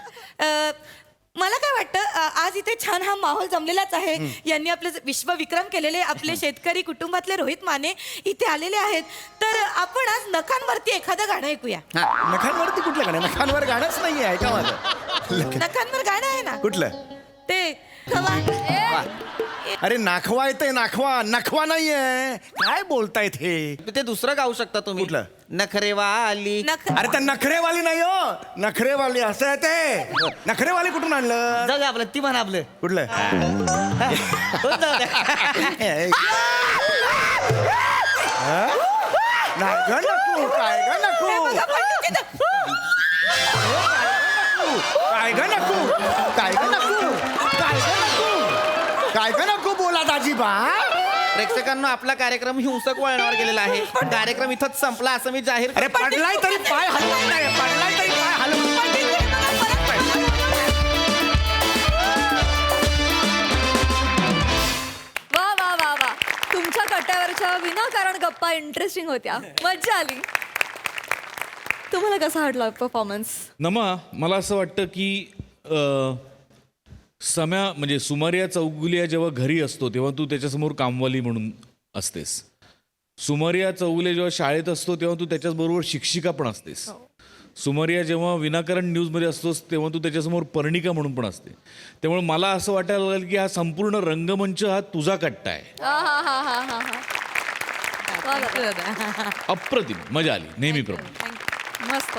मला काय वाटतं, आज इथे छान हा माहोल जमलेलाच आहे. यांनी आपले विश्वविक्रम केलेले आपले शेतकरी कुटुंबातले रोहित माने इथे आलेले आहेत. तर आपण आज नखांवरती एखादं गाणं ऐकूया. नखांवरती कुठलं गाणं? नखांवर गाणंच नाहीये, ऐका माझं. नखांवर गाणं आहे ना कुठलं? ते खवा. अरे नाखवा येतंय, नाखवा. नखवा नाहीये. काय बोलतायत हे? ते दुसरं गाऊ शकता तुम्ही. कुठलं? नखरेवाली. अरे त्या नखरेवाली नाही हो, नखरेवाली असं आहे ते. नखरेवाली कुठून आणलं? जाऊ दे आपलं, ती म्हणा आपलं. कुठलं? हो, जाऊ द्या. नाही ग नको, काय ग नको, काय ग नको, काय ग नको, काय ग नको, काय ग नको बोला दाजीबा. प्रेक्षकांना आपला कार्यक्रम हिंसक वळणावर गेलेला आहे. कार्यक्रम इथंच संपला असं मी जाहीर. अरे पडलाय तरी पाय हलवत नाही, पडलाय तरी पाय हलवत नाही. वा वा वा वा, तुमच्या कट्ट्यावरच्या विनाकारण गप्पा इंटरेस्टिंग होत्या, मज्जा आली. तुम्हाला कसा वाटला परफॉर्मन्स? नमा, मला असं वाटतं की सम्या म्हणजे सुमारिया चौगुलिया जेव्हा घरी असतो तेव्हा तू त्याच्यासमोर कामवाली म्हणून असतेस. सुमारिया चौगुले जेव्हा शाळेत असतो तेव्हा तू त्याच्याबरोबर शिक्षिका पण असतेस. सुमारिया जेव्हा विनाकारण न्यूजमध्ये असतोस तेव्हा तू त्याच्यासमोर पर्णिका म्हणून पण असते. त्यामुळे मला असं वाटायला लागलं की हा संपूर्ण रंगमंच हा तुझा कट्टा आहे. अप्रतिम, मजा आली नेहमीप्रमाणे. मस्त.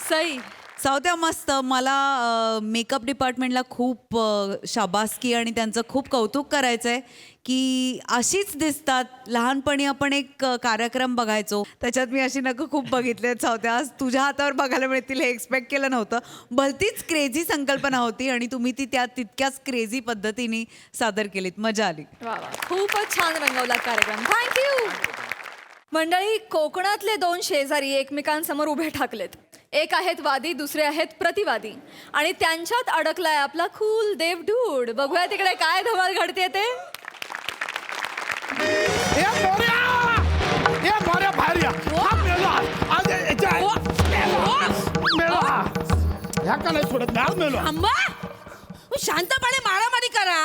सई सावत्या मस्त. मला मेकअप डिपार्टमेंटला खूप शाबासकी आणि त्यांचं खूप कौतुक करायचं आहे की अशीच दिसतात. लहानपणी आपण एक कार्यक्रम बघायचो त्याच्यात मी अशी नकं खूप बघितले आहेत सावत्या. आज तुझ्या हातावर बघायला मिळतील हे एक्सपेक्ट केलं नव्हतं. भलतीच क्रेझी संकल्पना होती आणि तुम्ही ती त्या तितक्याच क्रेझी पद्धतीने सादर केलीत. मजा आली. वा वा, खूपच छान रंगवला कार्यक्रम. थँक्यू. मंडळी, कोकणातले 2 शेजारी एकमेकांसमोर उभे ठाकलेत. एक आहेत वादी, दुसरे आहेत प्रतिवादी, आणि त्यांच्यात अडकलाय आपला कूल देवडूड. बघूया तिकडे काय धमाल घडते ते. बाहेर या. ह्या का नाही सोडत आज मेलो. आंबा शांतपणे मारामारी करा.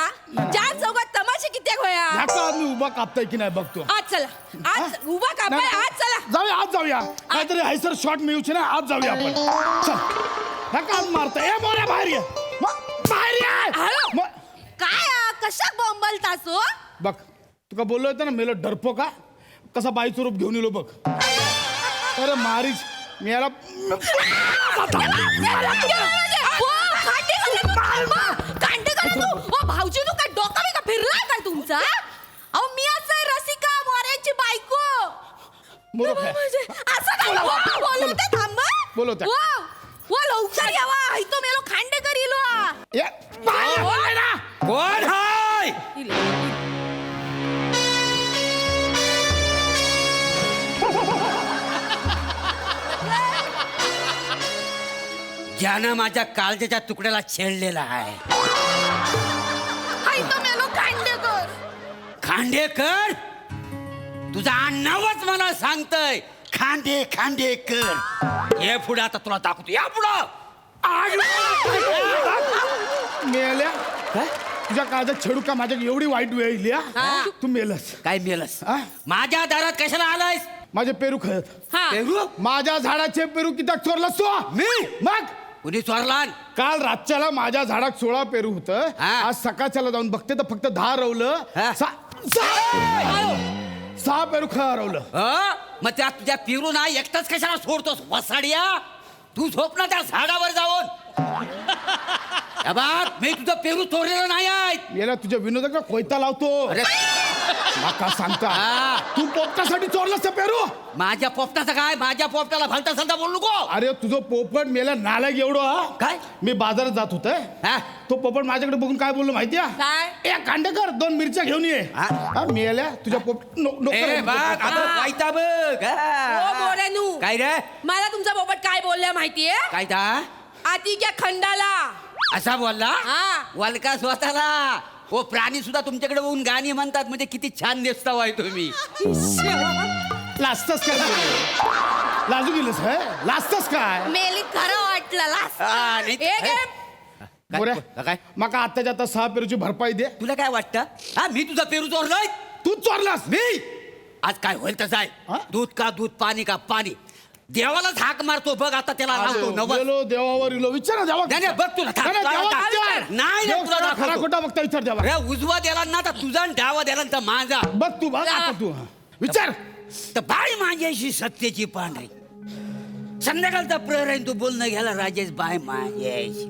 ज्या चौकात तमाशे किती होया. ह्या का मी उभा कापताय की नाही बघतो. आज चला, आज उभा कापाय. आज चला जाऊया, आज जाऊया. काहीतरी हायसर शॉट मिळूचे ना, आज जाऊया आपण. चल. ह्या का आज मारताय. ए मोऱ्या बाहेर ये. बाहेर ये. काय कशा बॉम्बलतास हो. बघ तुका बोललो होतं ना मेलो डरपो का कसा बाईचं रूप घेऊन येलो बघ. अरे मारीच मी याला भाऊजी तू काय डोका बिका फिरला काय तुमचा. अहो मी असं रसिका मोऱ्याची बायको. असं काय बोलवते. थांबा बोलवते. वा लवकर यावा. इथं मेलो खांडेकर इलो. कोण हाय. ज्यानं माझ्या काळजाच्या तुकड्याला छेडलेला आहे. इथं मेलो खांडेकर. खांडेकर तुझा आडनावच मला सांगतय. खांडेकर हे पुढे आता तुला दाखवतो. या पुढं. मेल्या काय तुझ्या काळजात छेडू का माझ्या एवढी वाईट वेळ येईल या. तू मेलस. काय मेलस. माझ्या दारात कशाला आलायस. माझे पेरू खळत. पेरू. माझ्या झाडाचे पेरू किती चोरलास तू. मी. मग कुणी चोरला. काल रातच्याला माझ्या झाडात 16 पेरू होतं. आज सकाळच्याला जाऊन बघते तर फक्त 10 रवलं. 6 पेरू हरवलं. मग त्या तुझ्या पेरू ना एकटाच कशाला सोडतोस वसाडिया. तू झोप ना त्या झाडावर जाऊन. बाग मी तुझं पेरू चोरलेलं नाही आहे. याला तुझ्या विनोदाला कोयता लावतो. अरे माका सांगता तू पोपटासाठी चोरलास ते पेरू. माझ्या पोपटाचं काय. माझ्या पोपटाला भलता सलता बोलू नको. अरे तुझं पोपट मेला नालायक एवढं. काय. मी बाजारात जात होत. तो पोपट माझ्याकडे बघून काय बोललो माहितीये. काय. ए खांडेकर 2 मिरच्या घेऊन ये. मेल्या तुझ्या पोपट काय रे. मला तुमचा पोपट काय बोलल्या माहितीये. काय ता. आतिक्या खंडाला असा बोलला. वलका स्वतःला. ओ प्राणी सुद्धा तुमच्याकडे बघून गाणी म्हणतात. म्हणजे किती छान नेसताव आहे तुम्ही. लाजतस काय. लाजू गेलस लाजतस काय. मेली खरं वाटलं. काय मका आत्ताच्या आता 6 पेरूची भरपाई दे. तुला काय वाटतं. हा मी तुझा पेरू चोरलोय. तू चोरलास. मी आज काय होईल तसं आहे. दूध का दूध पाणी का पाणी. देवालाच हाक मारतो बघ आता. त्याला लावतो नवस. देवावर इलो विचार देवा. नाही बघ तुला नाही तुला खरा खोटा बघता विचार देवा. अरे उजवा द्याला ना तर तुझा आणि डावा द्याला तर माझा. बघ तू बघ आता तू विचार. तर बाई माझ्याशी सत्याची पांढरी. संध्याकाळचा प्रहर आहे तू बोलणं घ्यायला राजेश बाय माझ्याशी.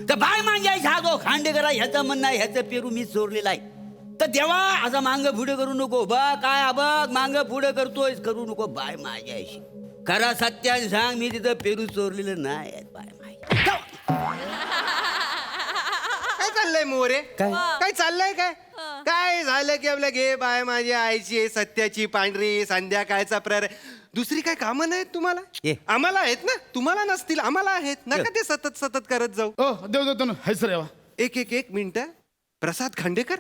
तर बाय माझ्याशी हा जो खांडेकरा ह्याचं म्हणणं आहे ह्याचं पेरू मी चोरलेला आहे. तर देवा असं मांग पुढे करू नको. बघ काय बघ मांग पुढे करतोय करू नको. बाय माझ्याशी खरा सत्याने सांग मी तिथं पेरू चोरलेलं नाही. बाय माय काय चाललंय मोरे. काय चाललंय काय. काय झालं की आपल्या घे बाय माझ्या आईची सत्याची पांढरी संध्याकाळचा प्रहर. दुसरी काय कामं नाहीत तुम्हाला. आम्हाला आहेत ना. तुम्हाला नसतील आम्हाला आहेत. नका ते सतत सतत करत जाऊ. देव देतो ना हैसर यावा. एक मिनिट. प्रसाद खांडेकर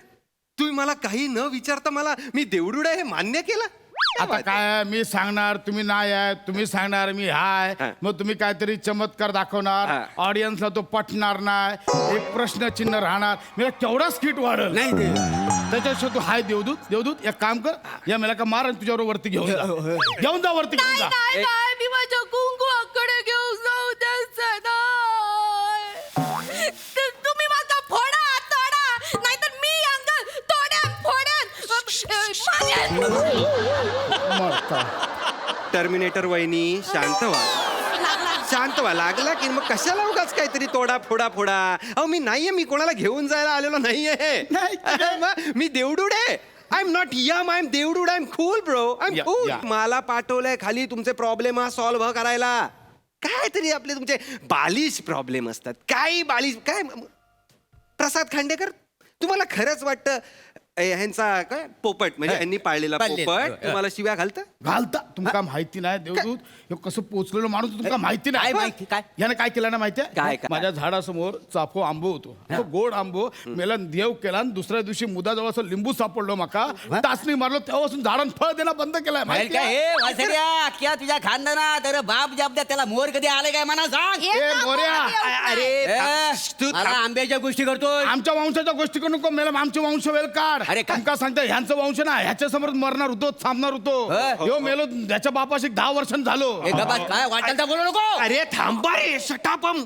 तुम्ही मला काही न विचारता मला मी देवडूड आहे हे मान्य केलं. आता काय मी सांगणार तुम्ही नाही आहे, तुम्ही सांगणार मी हाय, मग तुम्ही काहीतरी चमत्कार दाखवणार, ऑडियन्सला तो पटणार नाही, एक प्रश्नचिन्ह राहणार, मला केवढा स्किट वाढल नाही त्याच्याशिवाय तू हाय देवदूत देवदूत एक काम कर, या मला का मार आणि तुझ्यावर वरती घेऊन जा घेऊन जा वरती घेऊन जा. मी माझ्या कुंकुवाकडे घेऊन जाऊ द्यायचं नाही. तुम्ही माझा फोडा तोडा नाहीतर मी अंगल टर्मिनेटर वहिनी शांत व्हा लागला की मग कशाला उगाच काहीतरी तोडा फोडा फोडा. अहो मी नाहीये, मी कोणाला घेऊन जायला आलेलो नाहीये. मी देवडूड आहे. I am not Yam, I am Devdude, I am cool bro, I am cool. मला पाठवलंय खाली तुमचे प्रॉब्लेम सॉल्व्ह करायला. काय तरी आपले तुमचे बालिश प्रॉब्लेम असतात. काही बालिश काय प्रसाद खांडेकर, तुम्हाला खरंच वाटतं ह्यांचा काय पोपट म्हणजे यांनी पाळलेला पोपट तुम्हाला शिव्या घालता? तुमका माहिती नाही देवदूत ह्यो कसं पोचलेलो माणूस तुमका माहिती नाही. याने काय केलं ना माहितीये, माझ्या झाडासमोर चाफो आंबो होतो, तो गोड आंबो मेला देव केला आणि दुसऱ्या दिवशी मुदाजवळ असं लिंबू सापडलो माका, टाचणी मारलो, तेव्हापासून झाडान फळ देणं बंद केलाय. माहिती क्या तुझ्या खानदाना तर बाप जाब द्या त्याला मोर कधी आले काय मला सांग. अरे आंब्याच्या गोष्टी करतोय, आमच्या वंशाच्या गोष्टी करू नको, मेला आमचे वंश वेल काढ. अरे तुमका सांगता ह्यांचं वंश ना ह्याच्या समोर मरणार होतो, थांबणार होतो. ह्यो मेलो त्याच्या बापाशी 10 वर्षांनी झालो. काय वाटेल तर बोलू नको. अरे थांबा रे, शटापम.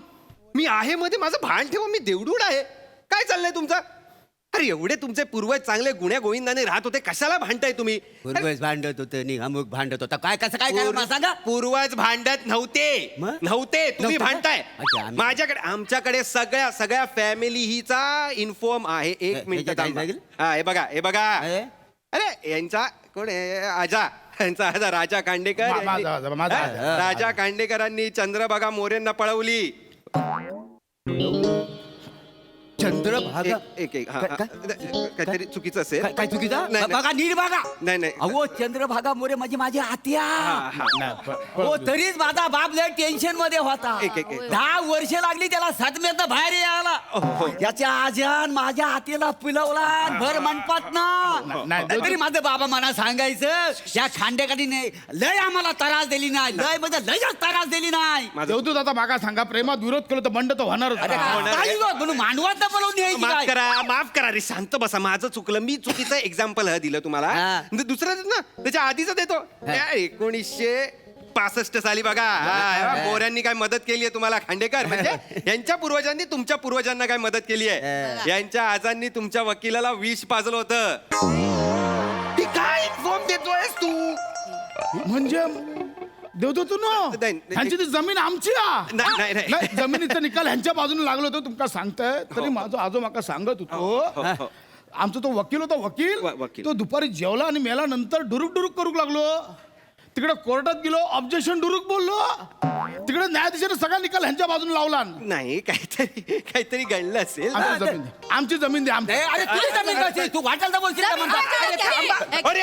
मी आहे मध्ये माझं भान ठेवा, मी देवडूड आहे. काय चाललंय तुमचं? अरे एवढे तुमचे पूर्वज चांगले गुण्या गोविंदाने राहत होते, कशाला भांडताय तुम्ही? पूर्वज भांडत होतं निघामुक भांडत होता, काय कसं काय केलं मला सांगा. पूर्वज भांडत नव्हते, तुम्ही भांडताय. माझ्याकडे आमच्याकडे सगळ्या फॅमिली हिचा इन्फॉर्म आहे. एक मिनिट हे बघा अरे यांचा कोण आहे? यांचा आजा राजा खांडेकर. राजा खांडेकरांनी चंद्रभागा मोरेंना पळवली. चंद्रभागा काहीतरी चुकीचं असेल. काय चुकीचा? बघा नीट बघा. नाही अहो चंद्रभागा मोरे माझी आत्या. हो तरीच माझा बाप लय टेन्शन मध्ये होता. 10 वर्ष लागली त्याला सदम्यात बाहेर यायला. याच्या आजान माझ्या आत्याला पिलवला भर मंडपात ना. तरी माझं बाबा मला सांगायचं या खांडेकरांनी लय आम्हाला त्रास दिली नाही, लय म्हणजे लयच त्रास दिली नाही. देवदूत आता मागा सांगा, प्रेमात विरोध केला तर बंड तर होणार. म्हणून मांडवात माफ करा रे, शांत बसा. माझं चुकलं, मी चुकीचं एक्झाम्पल दिलं तुम्हाला. दुसरं ना त्याच्या आधीच देतो. 1965 साली बघा मोऱ्यांनी काय मदत केली आहे तुम्हाला खांडेकर, म्हणजे यांच्या पूर्वजांनी तुमच्या पूर्वजांना काय मदत केली आहे. यांच्या आजांनी तुमच्या वकिलाला विष पाजलं होतं. काय इन्फॉर्म देतोयस तू? म्हणजे देवदूत ह्यांची ती जमीन आमची नाही. जमिनीचा निकाल ह्यांच्या बाजूने लागलो होतो तुमका सांगताय. तरी माझा आजो माका सांगत होतो, आमचा तो वकील होता, वकील तो दुपारी जेवला आणि मेला नंतर डुरुक करूक लागलो. तिकडे कोर्टात गेलो, ऑब्जेक्शन डुरुक बोललो. तिकडे न्यायाधीशाने सगळा निकाल ह्यांच्या बाजूने लावला. नाही काहीतरी घडलं असेल. आमची जमीन दे. तू वाटेल तर बोलशील. अरे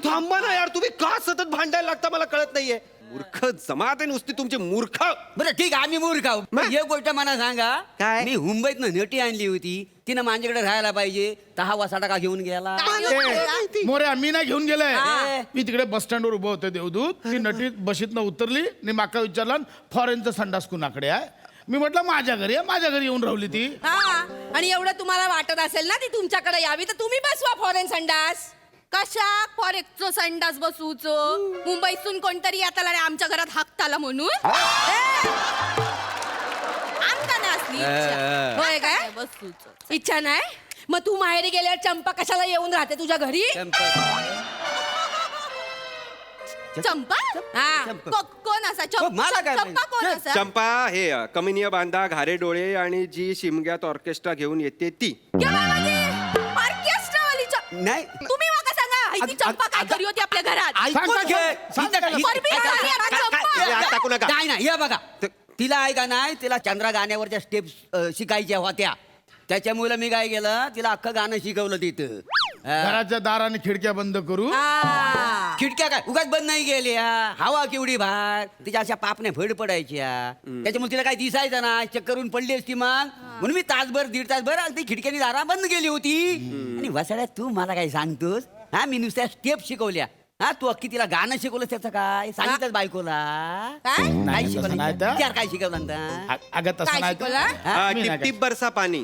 थांबा ना यार, तुम्ही का सतत भांडायला लागता मला कळत नाहीये. मूर्ख जमात आहे नुसती तुमची, मूर्ख. बरं ठीक आहे आम्ही मूर्ख आहोत. मग एक गोष्ट मला सांगा, काय? मी मुंबईत नटी आणली होती, तिनं माझ्याकडे राहायला पाहिजे, 10 वाजता का घेऊन गेला. मोऱ्या मी नाही घेऊन गेलाय. मी तिकडे बस स्टँडवर उभं होतं देवदूत. ती नटी बशीतनं उतरली आणि माका विचारला फॉरेनचं संडास कुणाकडे आहे. मी म्हटलं माझ्या घरी येऊन राहिली ती. आणि एवढं तुम्हाला वाटत असेल ना ती तुमच्याकडे यावी तर तुम्ही बसवा फॉरेन संडास. कशा फॉरेनचं संडास बसूच? मुंबईतून कोणतरी येताला आणि आमच्या घरात हाकताला म्हणून होय काय? बसूच इच्छा नाही. मग तू माहेरी गेल्यावर चंपा कशाला येऊन राहते तुझ्या घरी? चंपा कोण असा? चंपा कोण असा? चंपा हे कमिनिया बांधा, घारे डोळे आणि जी शिमग्यात ऑर्केस्ट्रा घेऊन येते ती. नाही तुम्ही मला सांगा, ही चंपा काय करी होती आपल्या घरात? नाही हे बघा, तिला ऐका नाही, तिला चंद्रा गाण्यावरच्या स्टेप शिकायच्या होत्या. त्याच्यामुळे मी काय केलं, तिला अख्खं गाणं शिकवलं तिथं. घराच्या दाराने खिडक्या बंद करू. खिडक्या काय उगाच बंद नाही गेल्या, हवा केवढी भार, तिच्या अशा पापण्या फड पडायच्या. त्याच्यामुळे तिला काय दिसायचं ना, चक्कर करून पडली असती. मग म्हणून मी 1-1.5 तास ती खिडक्यानी दारा बंद केली होती. आणि वसाड्यात तू मला काय सांगतोस? मी नुसत्या स्टेप शिकवल्या. हा तू अख्खी तिला गाणं शिकवलंस त्याचं काय सांगितलं बायकोला काय काय तसं शिकवलं नाही तर. विचार काय शिकवलं नंतर? अगं तसं काय नाही तर. शिकवलं? मी नाही टिप टिप बरसा पाणी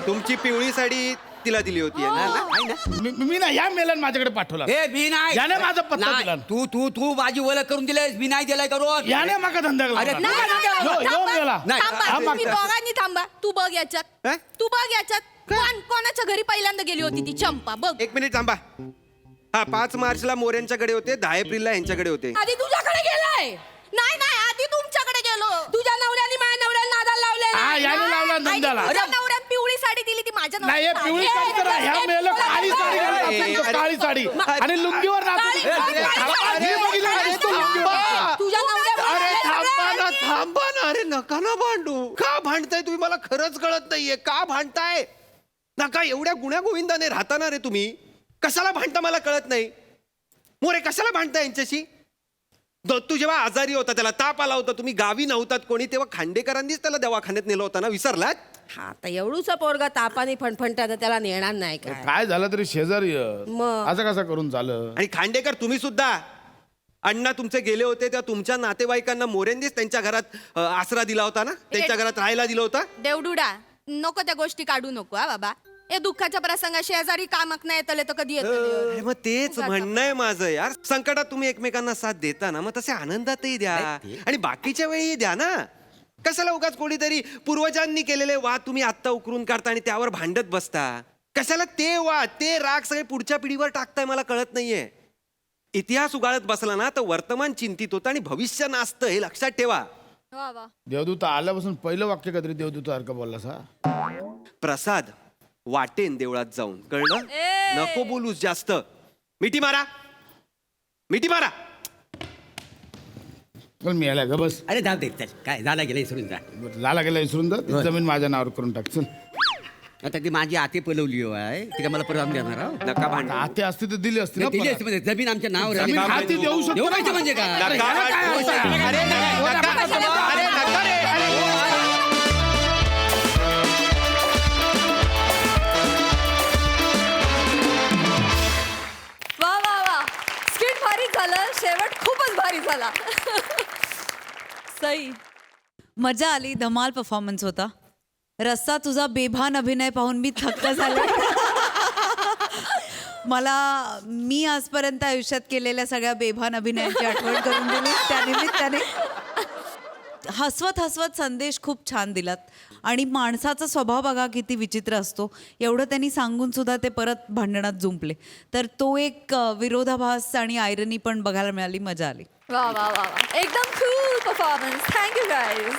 तुमची पिवळी साडी तिला दिली होती हा, यांनी. ना, आहे ना? मी ना या मेलन माझ्याकडे पाठवला ए मी नाही याने माझा पत्ता नाही, दिला. तू तू तू माझी ओळख करून दिलेस मी नाही दिलाय करून याने माका धंदा अरे, केला. नाही, नाही, यो- यो मेला. नाही. थांबा हा, तुम्ही मागचा. दोघांनी थांबा तू बघ याच्यात काय? तू बघ याच्यात कोणाच्या घरी पहिल्यांदा गेली होती ती चंपा बघ एक मिनिट थांबा हा 5 मार्चला मोऱ्यांच्याकडे होते 10 एप्रिलला यांच्याकडे होते आधी तुझ्याकडे गेलाय नाही नाही आधी तुमच्याकडे गेलो तुझ्या नवऱ्याने माझ्या नवऱ्याला नादाला लावलेला हा, याने लावला धंद्याला. नवऱ्याने पिवळी साडी दिली ती माझ्या नाही हे पिवळी साडी तर ह्या मेला काळी साडी घालून आपण तो काळी साडी आणि लुंगीवर नाचून काळी- काळी- काळी- हे बघितलं का? हे तो लुंगीवर. तुझ्या अरे थांबा ना नवऱ्या थांबा ना अरे नका ना भांडू का भांडताय तुम्ही मला खरंच कळत नाहीये का भांडताय नका एवढ्या गुण्या गोविंदाने राहता ना रे तुम्ही कशाला भांडता मला कळत नाही मोरे कशाला भांडता यांच्याशी दत्तू जेव्हा आजारी होता त्याला ताप आला होता तुम्ही गावी नव्हतात कोणी तेव्हा खांडेकरांनीच त्याला दवाखान्यात नेलं होता ना विसरलात हा तर एवढूचा पोरगा तापाने फणफणता त्याला नेणार नाही काय काय झालं तरी शेजारी मग? असं कसं करून झालं आणि खांडेकर तुम्ही सुद्धा अण्णा तुमचे गेले होते तेव्हा तुमच्या नातेवाईकांना मोरेंनीच त्यांच्या घरात आसरा दिला होता ना त्यांच्या घरात राहायला दिलं होतं देवडुडा नको त्या गोष्टी काढू नको हा बाबा ए दुःखाच्या प्रसंगा शेजारी कामक नाही येतले तर कधी अरे येत मग तेच म्हणणं आहे माझं यार संकटात तुम्ही एकमेकांना साथ देता ना मग तसे आनंदातही द्या आणि बाकीच्या वेळी द्या ना कशाला उगाच कोणीतरी पूर्वजांनी केलेले वाद तुम्ही आत्ता उकरून काढता आणि त्यावर भांडत बसता कशाला ते वाद ते राग सगळे पुढच्या पिढीवर टाकताय मला कळत नाहीये इतिहास उगाळत बसला ना तर वर्तमान चिंतित होतं आणि भविष्य नासतं हे लक्षात ठेवा वा वा देवदूत आल्यापासून पहिलं वाक्य काहीतरी देवदूत सारखं बोललास हा प्रसाद वाटेन देवळात जाऊन कळलं ए! नको बोलूस जास्त मिठी मारा मिठी मारा चल मी यायला ग बस अरे जाऊ दे काय झालं गेलं इसरून जा झाला गेला विसरून जा ती जमीन माझ्या नावावर करून टाक चल आता ती माझी आते पलवली हो आहे ती काय मला परवान देणार आहो? नका भांडू आते असते तर दिली असती ना दिली परत. असती म्हणजे जमीन आमच्या नावावर आली. जमीन हाती देऊ शकतो देऊ ना. पाहिजे म्हणजे काय नका याला काय भांडू. असं? अरे नका रे अरे वा वा वा स्किट भारी झालं शेवट खूपच भारी झाला सई मजा आली धमाल परफॉर्मन्स होता रस्सा तुझा बेभान अभिनय पाहून मी थक्क झाले मला मी आजपर्यंत आयुष्यात केलेल्या सगळ्या बेभान अभिनयाची आठवण करून दिली त्यानिमित्ताने हसवत हसवत संदेश खूप छान दिलात आणि माणसाचा स्वभाव बघा किती विचित्र असतो एवढं त्यांनी सांगून सुद्धा ते परत भांडणात जुंपले तर तो एक विरोधाभास आणि आयरनी पण बघायला मिळाली मजा आली वा वा वा वा एकदम कूल परफॉर्मन्स थँक्यू गाईज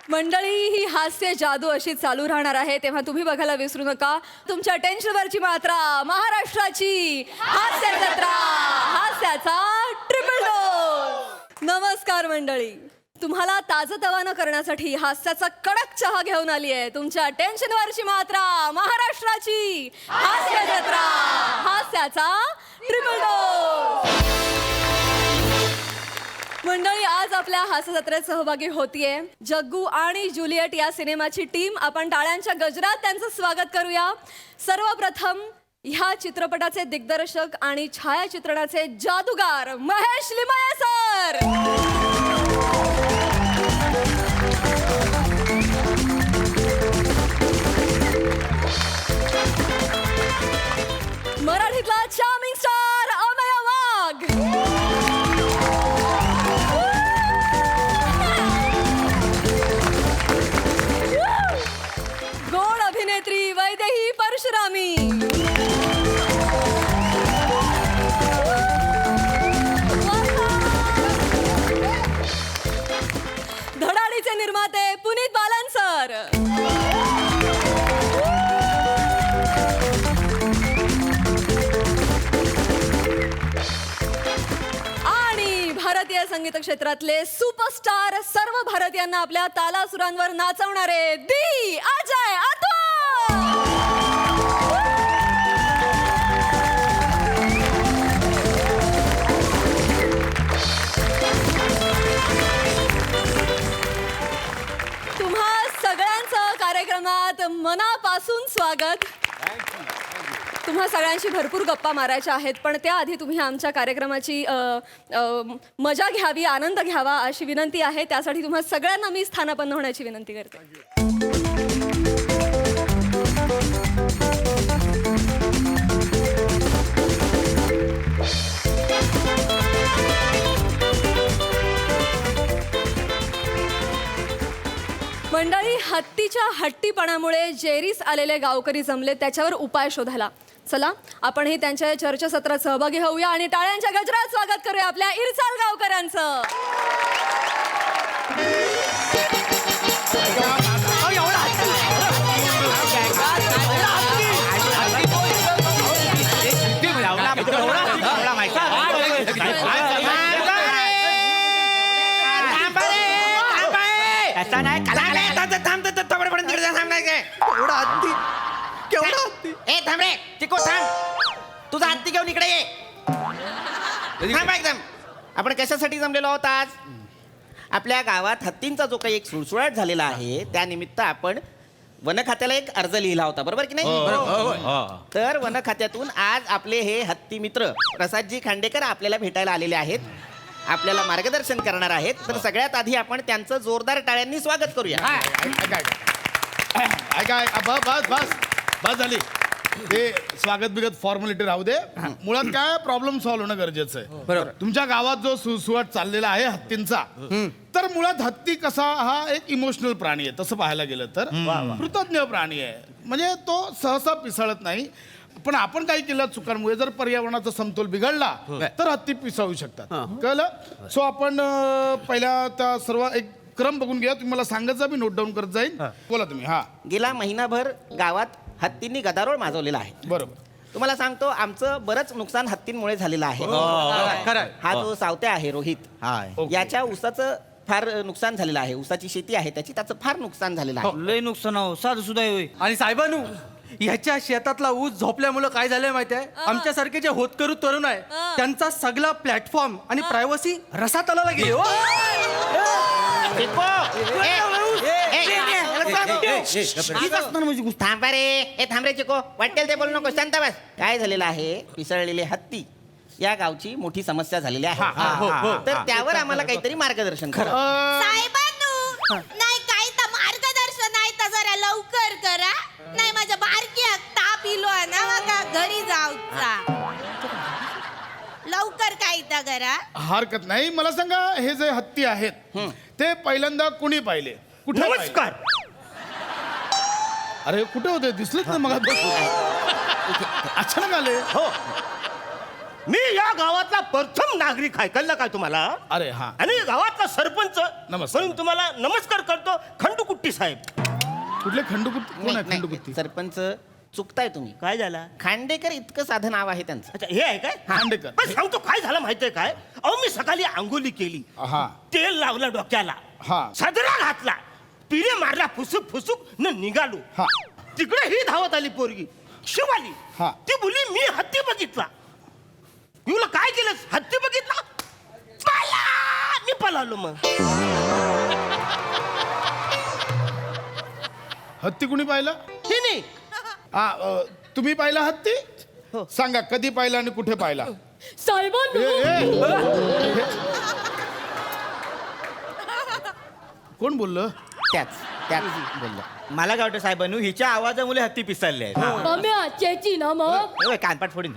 मंडळी ही हास्य जादू अशी चालू राहणार आहे तेव्हा तुम्ही बघायला विसरू नका तुमच्या टेन्शनवरची मात्रा महाराष्ट्राची हास्य जत्रा हास्याचा ट्रिपल डोस नमस्कार मंडळी तुम्हाला ताजतवानं करण्यासाठी हास्याचा कडक चहा घेऊन आली आहे तुमच्या टेन्शनवरची मात्रा महाराष्ट्राची हास्य जत्रा हास्याचा ट्रिपल डोस मंडळी आज आपल्या हास्य जत्रेत सहभागी होतीये जग्गू आणि जुलियट या सिनेमाची टीम आपण टाळ्यांच्या गजरात त्यांचं स्वागत करूया सर्वप्रथम ह्या चित्रपटाचे दिग्दर्शक आणि छायाचित्रणाचे जादूगार महेश लिमये सर मराठीतला चार्मिंग स्टार अमय वाघ गोड अभिनेत्री वैदेही परशुरामी धडाडीचे निर्माते पुनीत बालन सर आणि भारतीय संगीत क्षेत्रातले सुपरस्टार सर्व भारतीयांना आपल्या तालासुरांवर नाचवणारे दी अजय अतुल तुम्हा सगळ्यांना धन्यवाद, मनापासून स्वागत. तुम्हा सगळ्यांशी भरपूर गप्पा मारायच्या आहेत, पण त्याआधी तुम्ही आमच्या कार्यक्रमाची मजा घ्यावी, आनंद घ्यावा अशी विनंती आहे. त्यासाठी तुम्हा सगळ्यांना मी स्थानापन्न होण्याची विनंती करते. मंडळी, हत्तीच्या हट्टीपणामुळे जेरीस आलेले गावकरी जमले त्याच्यावर उपाय शोधायला. चला आपणही त्यांच्या चर्चासत्रात सहभागी होऊया आणि टाळ्यांच्या गजरात स्वागत करूया आपल्या इरसाल गावकऱ्यांचं. ए थांब रे चिको, थांब. तुझा हत्ती घेऊन इकडे ये. थांब एकदम. आपण कशासाठी जमलेलो आहोत आज? आपल्या गावात हत्तींचा जो काही एक सुळसुळाट झालेला आहे त्यानिमित्त आपण वन खात्याला एक अर्ज लिहिला होता, बरोबर की नाही? तर वन खात्यातून आज आपले हे हत्ती मित्र प्रसादजी खांडेकर आपल्याला भेटायला आलेले आहेत, आपल्याला मार्गदर्शन करणार आहेत. तर सगळ्यात आधी आपण त्यांचं जोरदार टाळ्यांनी स्वागत करूया. बस झाली. ते स्वागत बिगत फॉर्मॅलिटी राहू दे. मुळात काय प्रॉब्लेम सॉल्व्ह होणं गरजेचं आहे. बरोबर. तुमच्या गावात जो सुळसुळाट चाललेला आहे हत्तींचा, तर मुळात हत्ती कसा हा एक इमोशनल प्राणी आहे. तसं पाहायला गेलं तर कृतज्ञ प्राणी आहे. म्हणजे तो सहसा पिसाळत नाही. पण आपण काही केलं चुकांमुळे जर पर्यावरणाचा समतोल बिघडला तर हत्ती पिसाळू शकतात. कळलं? सो आपण पहिल्या त्या सर्व एक क्रम बघून घ्या. तुम्ही मला सांगत जा, मी नोट डाऊन करत जाईन. बोला तुम्ही. हा, गेला महिनाभर गावात हत्तींनी गदारोळ माजवलेला आहे. बरोबर. तुम्हाला सांगतो आमचं बरंच नुकसान हत्तींमुळे झालेलं आहे. हा जो सावत्या आहे रोहित, याच्या ऊसाचं फार नुकसान झालेलं आहे. ऊसाची शेती आहे त्याची, त्याचं फार नुकसान झालेलं आहे. लय नुकसान हो, साधं सुद्धा होय. आणि साहेबांनू, ह्याच्या शेतातला ऊस झोपल्यामुळे काय झालंय माहिती आहे? आमच्यासारखे जे होतकरू तरुण आहे त्यांचा सगळा प्लॅटफॉर्म आणि प्रायव्हसी रसात आला गेली. थांब रे चिको, वाटेल ते बोलू नको, शांत बस. काय झालेलं आहे, पिसळलेले हत्ती या गावची मोठी समस्या झालेली आहे. तर त्यावर आम्हाला काहीतरी मार्गदर्शन करा. साहेबांनो, नाही काही तर मार्गदर्शन आहे तर जरा लवकर करा. नाही माझ्या बारकी ताप इलो ना, मग घरी जाऊचा. लवकर काही तर करा. हरकत नाही. मला सांगा, हे जे हत्ती आहेत ते पहिल्यांदा कुणी पाहिले? कुठे? नमस्कार. अरे कुठे होते? दिसलेच ना मग. अचानक आले. हो, मी या गावातला प्रथम नागरिक आहे, कळलं काय तुम्हाला? अरे हा. आणि गावातला सरपंच नमस्कार. म्हणून तुम्हाला नमस्कार करतो, खंडूकुट्टी साहेब. कुठले खंडुकुट्टी? कोण आहे नाही, खंडुकुट्टी? सरपंच चुकताय तुम्ही. काय झालं? खांडेकर इतकं साधं नाव आहे त्यांचं. अच्छा, हे आहे काय? खांडेकर. पण सांगतो काय झालं माहितीये काय? अहो, मी सकाळी आंघोळी केली, हा. तेल लावलं डोक्याला, हा. सदरा घातला, पिरे मारला, फुसुक फुसुक न निघालो. हा. तिकडे ही धावत आली पोरगी शिवाली. हा. ती बोली मी हत्ती बघितला. मी बोला काय केलं? हत्ती बघितला, पाला. मी पळालो. मग हत्ती कुणी पाहिला? हे नाही. तुम्ही पाहिला हत्ती? सांगा कधी पाहिला आणि कुठे पाहिला? साहेबांनो, कोण बोललं? त्याच बोललो. मला काय वाटतं साहेबांनो, हिच्या आवाजामुळे हत्ती पिसाळले आहेत. चेची ना मग. कानपाट फोडून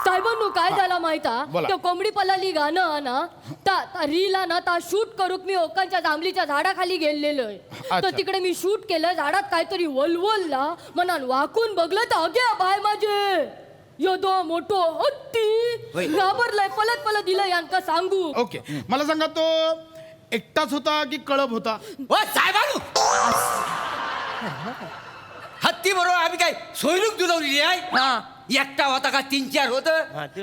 साहेबांनो, काय झाला माहिता? बोला. तो कोंबडी पल्लाली गाणं ना ता रीला ना ता शूट करूक मी ओकांच्या जांभलीच्या झाडाखाली गेलेलोय. तर अच्छा. तिकडे मी शूट केलं, झाडात काहीतरी वलवलला, मनान वाकून बघलं तर अगे बाय माझे योदो मोठो हत्ती घाबरलाय, पलत पलत दिलं यांका सांगू. ओके, मला सांगा तो एकटाच होता की कळप होता? हत्ती बरोबर आम्ही काय सोयरूक दुलवली आहे? एकटा होता का 3-4 होत?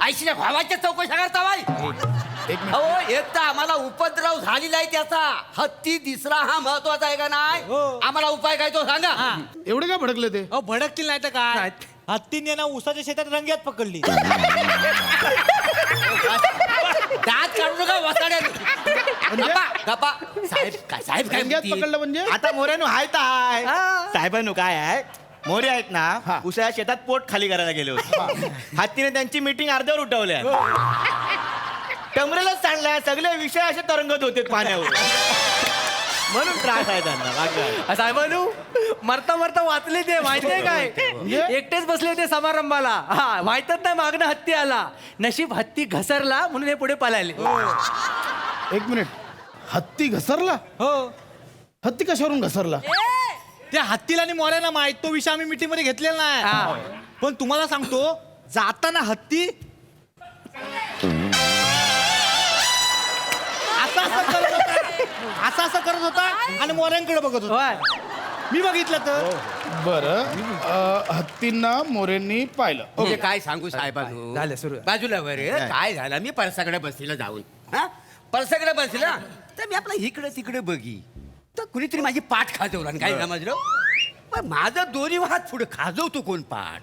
आईशीच्या भावाच्या चौकशा करता बाई. एक मिनिट. अहो, एक तर आम्हाला उपद्रव झालेला आहे त्याचा. हत्ती दिसरा हा महत्वाचा आहे का नाही? आम्हाला उपाय काय तो सांगा. एवढे का भडकले ते? अहो भडकतील नाही तर काय, हत्तीने ना ऊसाच्या शेतात रंग्यात पकडली. दात काढू नका वसाड्या म्हणजे? गप्पा साहेब काय साहेब काय लेंग्यात म्हणतील? पकडलं म्हणजे आता मोऱ्यानो हाय ताय साहेबांनो काय आहे मोरे आहेत ना उसाच्या शेतात पोट खाली करायला गेले होते हत्तीने त्यांची मीटिंग अर्ध्यावर उठवल्या टमरेलाच सांगल्या सगळे विषय असे तरंगत होते पाण्यावर म्हणून त्रास आहे त्यांना बाकी काय. साहेबानू मरता मरता वाचले ते माहितीये काय एकटेच बसले होते समारंभाला हा माहितच नाही मागणं हत्ती आला नशीब हत्ती घसरला म्हणून हे पुढे पळाले एक मिनिट हत्ती घसरला हो हत्ती कशावरून घसरला त्या हत्तीला आणि मोऱ्याला माहित तो विषय आम्ही मीटिंग मध्ये घेतलेला नाही पण तुम्हाला सांगतो जाताना हत्ती असं करत होता आणि मोऱ्यांकडे बघत होता मी बघितलं तर बरं हत्तींना मोरेंनी पाहिलं म्हणजे काय सांगू साहेबांनो झालं, सुरू. बाजूला बरं काय झालं मी परसाकडे बसलेला जाऊन हा परसाकडे बसला तर मी आपला इकडे तिकडे बघी तर कुणीतरी माझी पाठ खाजवला आणि काय समजलं पण माझं दोन्ही हात पुढे खाजवतो कोण पाठ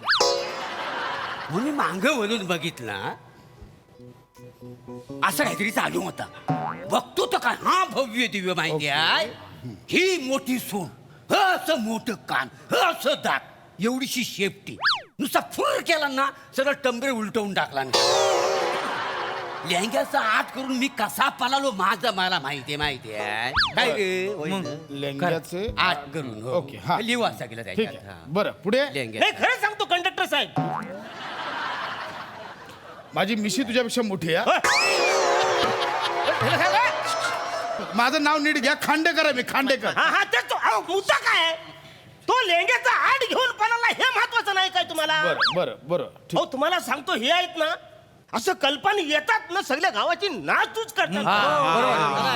म्हणून मी मांग वळून बघितला असं काहीतरी चालू होता बघतो तर काय हा भव्य दिव्य माहिती आहे ही मोठी सून असं मोठं कान असं दात एवढीशी शेपटी नुसता फुर केला ना सगळं टंबरे उलटवून टाकला लेंग्याचा आत करून मी कसा पळालो माझं मला माहिती आहे काय रे लेंग्याचे आत करून हो. ओके, हा. लिहू असं केलं ठीक त्याच्यात आहे हा. बरं पुढे लेंग्या खरं सांगतो कंडक्टर साहेब माझी मिशी तुझ्यापेक्षा मोठी आहे माझं नाव नीट घ्या खांडेकर आहे मी खांडेकर हा तेच तो मुद्दा काय आहे तो लेंग्याचा आड घेऊन पळाला हे महत्वाचं नाही काय तुम्हाला बरं बरं बरं ठीक हो तुम्हाला सांगतो हे आहेत ना असं कल्पना येतात ना सगळ्या गावाची नाचूच करतात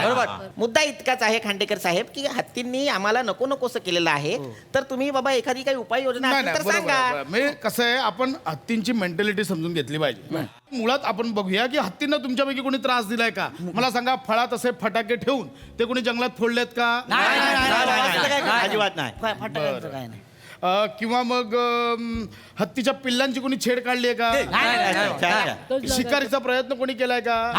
बरोबर मुद्दा इतकाच आहे खांडेकर साहेब की हत्तींनी आम्हाला नको नकोसं केलेलं आहे तर तुम्ही बाबा एखादी काही उपाययोजना नाही असेल नाही तर बरोबर सांगा आहे. मी कसं आहे आपण हत्तींची मेंटॅलिटी समजून घेतली पाहिजे मुळात आपण बघूया की हत्तींना तुमच्यापैकी कोणी त्रास दिलाय का मला सांगा फळात असे फटाके ठेवून ते कोणी जंगलात फोडलेत का अजिबात नाही फटाक्यांचं काय नाही किंवा मग हत्तीच्या पिल्लांची कोणी छेड काढली आहे का शिकारीचा प्रयत्न कोणी केलाय का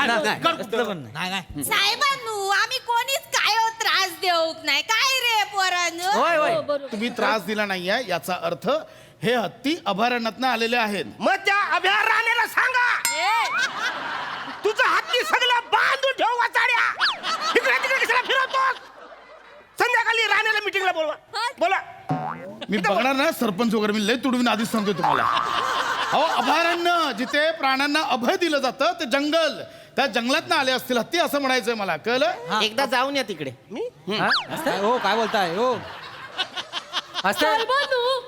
साहेबांनू आम्ही कोणीच काय त्रास देऊ नाही काय रे पोरांनो तुम्ही त्रास दिला नाहीये याचा अर्थ हे हत्ती अभयारण्यातनं आलेले आहेत मग त्या अभयारण्याला सांगा तुझं हत्ती सगळं बांधून ठेव वाचाड्या इकडे तिकडे कशाला फिरवतोस संध्याकाळी राहण्याला मीटिंगला बोलवा बोला मी बघणार ना सरपंच वगैरे मी लय तुडवीन आधीच सांगतो तुम्हाला अहो अभयारण्य जिथे प्राण्यांना अभय दिलं जातं ते जंगल त्या जंगलात आले असतील हत्ती असं म्हणायचंय मला कळलं एकदा जाऊन या तिकडे हो काय बोलताय हो साहेबांनो,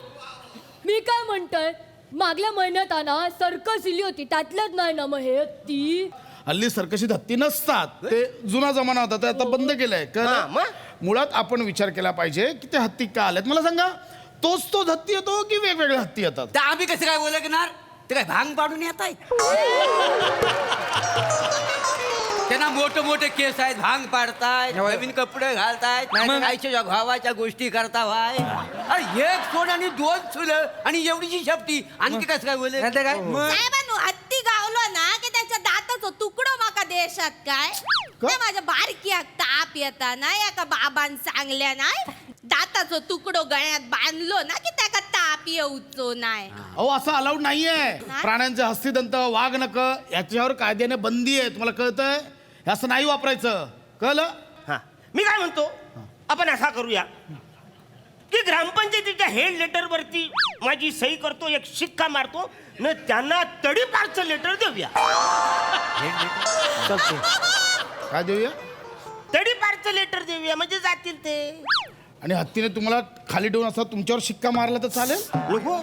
मी काय म्हणतोय मागल्या महिन्यात ना सर्कस दिली होती त्यातलंच नाही ना मग हे ती हल्ली सर्कशीत हत्ती नसतात ते जुना जमाना होता ते आता बंद केलंय कळलं मुळात आपण विचार केला पाहिजे की ते हत्ती का आलेत मला सांगा तोच हत्ती येतो की वेगवेगळे हत्ती येतात तर आम्ही कसं काय बोलणार ते काय भांग पाडून येत आहे त्यांना मोठे मोठे केस आहेत भांग पाडतायत नवीन कपडे घालतायत आईच्या भावाच्या गोष्टी करता भाई अरे एक सोड आणि दोन चुलं आणि एवढीची शेपटी आणखी कसं काय बोलले काय साहेबांनू हत्ती गावलो ना की त्याच्या दाताचं तुकडो माका देशात काय ते माझ्या बारक्याक ताप येता ना एका बाबान सांगल्या नाही दाताचं तुकडो गळ्यात बांधलो ना की त्याका ताप येऊचो नाही अहो असं अलाउड नाहीये प्राण्यांचे हस्तिदंत वाघ नक याच्यावर कायद्याने बंदी आहे तुम्हाला कळतंय हे असं नाही वापरायचं कळलं हा मी काय म्हणतो आपण असा करूया की ग्रामपंचायतीच्या हेड लेटर वरती माझी सही करतो एक शिक्का मारतो न त्यांना तडीपारचं लेटर देऊया काय देऊया तडीपारचं लेटर देऊया म्हणजे जातील ते आणि हत्तीने तुम्हाला खाली ठेवून असा तुमच्यावर शिक्का मारला तर चालेल नको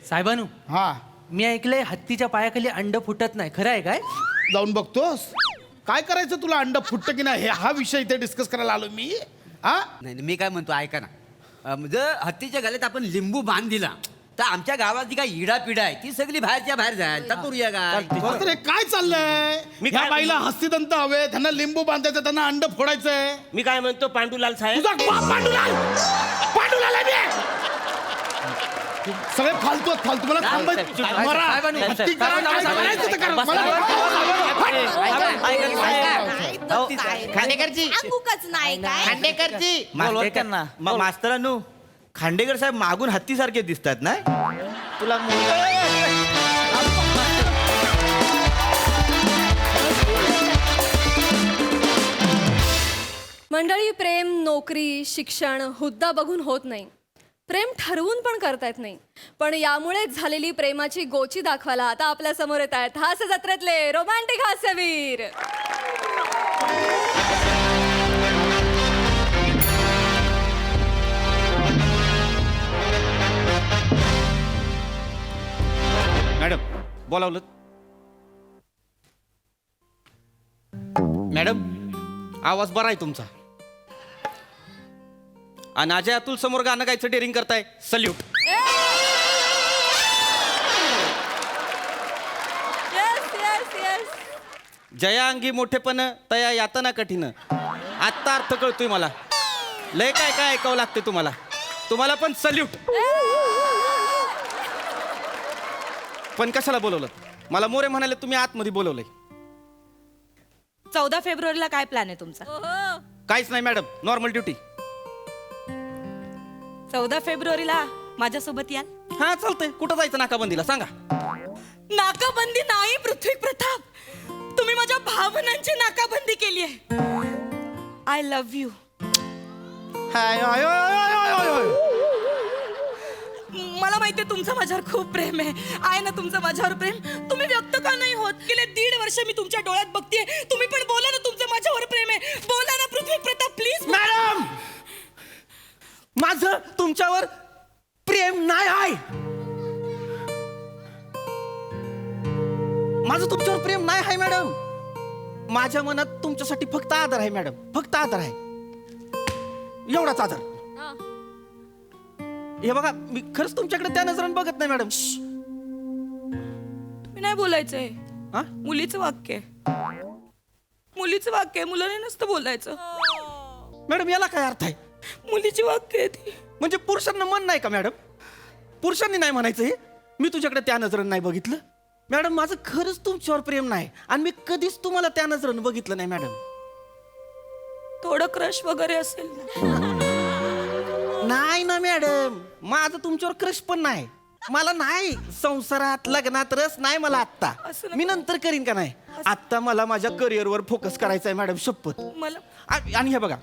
साहेबानू हा मी ऐकलंय हत्तीच्या पायाखाली अंड फुटत नाही खरं आहे काय जाऊन बघतोस काय करायचं तुला अंड फुटतं की नाही हा विषय इथे डिस्कस करायला आलो मी हा नाही मी काय म्हणतो ऐका ना जर हत्तीच्या गळ्यात आपण लिंबू बांध दिला तर आमच्या गावात जी काही इडापिडा आहे ती सगळी बाहेरच्या बाहेर जाईल तर करूया काय अरे काय चाललंय मी ह्या काय- बाईला हस्तिदंत हवे त्यांना लिंबू बांधायचं त्यांना अंड फोडायचंय मी काय म्हणतो पांडुलाल साहेब तुझा बाप पांडुलाल पांडुलाल आहे मी. सगळे फालतू मला थांबायचं साहेबांनी- हत्ती करा, काय करायचं ते करा. मला- खांडेकरची अंगुकच नाही काय खांडेकरची मास्तरांनो खांडेकर साहेब मागून हत्तीसारखे दिसतात ना तुला मंडळी, प्रेम नोकरी शिक्षण हुद्दा बघून होत नाही. प्रेम ठरवून पण करता येत नाही. पण यामुळेच झालेली प्रेमाची गोची दाखवायला आता आपल्या समोर येत आहेत हास्य जत्रेतले रोमॅन्टिक हास्यवीर. मॅडम बोलावलं मॅडम आवाज बरा आहे तुमचा आणि अजय अतुल समोर गाणं गायचं डेअरिंग करताय सल्यूट. जया अंगी मोठेपण तया यातना कठीण आत्ता अर्थ कळतोय मला. लय काय काय ऐकावं लागते तुम्हाला. तुम्हाला पण सल्यूट. पण कशाला बोलवलं मला? मोरे म्हणाले तुम्ही आतमध्ये बोलवलंय. 14 फेब्रुवारीला काय प्लॅन आहे तुमचा? काहीच नाही मॅडम, नॉर्मल ड्युटी. 14 फेब्रुवारीला माझ्यासोबत याल? हा चालतंय. कुठं जायचं नाकाबंदीला सांगा. नाकाबंदी नाही पृथ्वी प्रताप, तुम्ही माझ्या भावनांची नाकाबंदी केली आहे. I love you. मला माहितीये तुमचं माझ्यावर खूप प्रेम आहे ना तुमचं माझ्यावर प्रेम. तुम्ही व्यक्त का नाही होत? गेले 1.5 वर्ष मी तुमच्या डोळ्यात बघतेय. तुम्ही पण बोला ना तुमचं माझ्यावर प्रेम आहे. बोला ना पृथ्वी प्रताप प्लीज. मॅडम माझं तुमच्यावर प्रेम नाही आहे. माझं तुमच्यावर प्रेम नाही आहे मॅडम. माझ्या मनात तुमच्यासाठी फक्त आदर आहे मॅडम, फक्त आदर आहे. एवढाच आदर. हे बघा मी खरंच तुमच्याकडे त्या नजरेने बघत नाही मॅडम. तुम्ही नाही बोलायचंय. हा? मुलीचं वाक्य आहे. मुलीचं वाक्य आहे, मुलाने नसतं बोलायचं. मॅडम याला काय अर्थ आहे? मुलीची वाक्य आहे ती. म्हणजे पुरुषांना मन नाही का मॅडम? पुरुषांनी नाही म्हणायचं हे? मी तुझ्याकडे त्या नजरेने नाही बघितलं मॅडम. माझं खरंच तुमच्यावर प्रेम नाही आणि मी कधीच तुम्हाला त्या नजरेने बघितलं नाही मॅडम. थोडं क्रश वगैरे असेल ना? नाही ना मॅडम, माझं तुमच्यावर क्रश पण नाही. मला नाही संसारात लग्नात रस नाही मला आत्ता. मी नंतर करीन का नाही. आत्ता मला माझ्या करिअरवर फोकस करायचा आहे मॅडम, शपथ. मला आणि हे बघा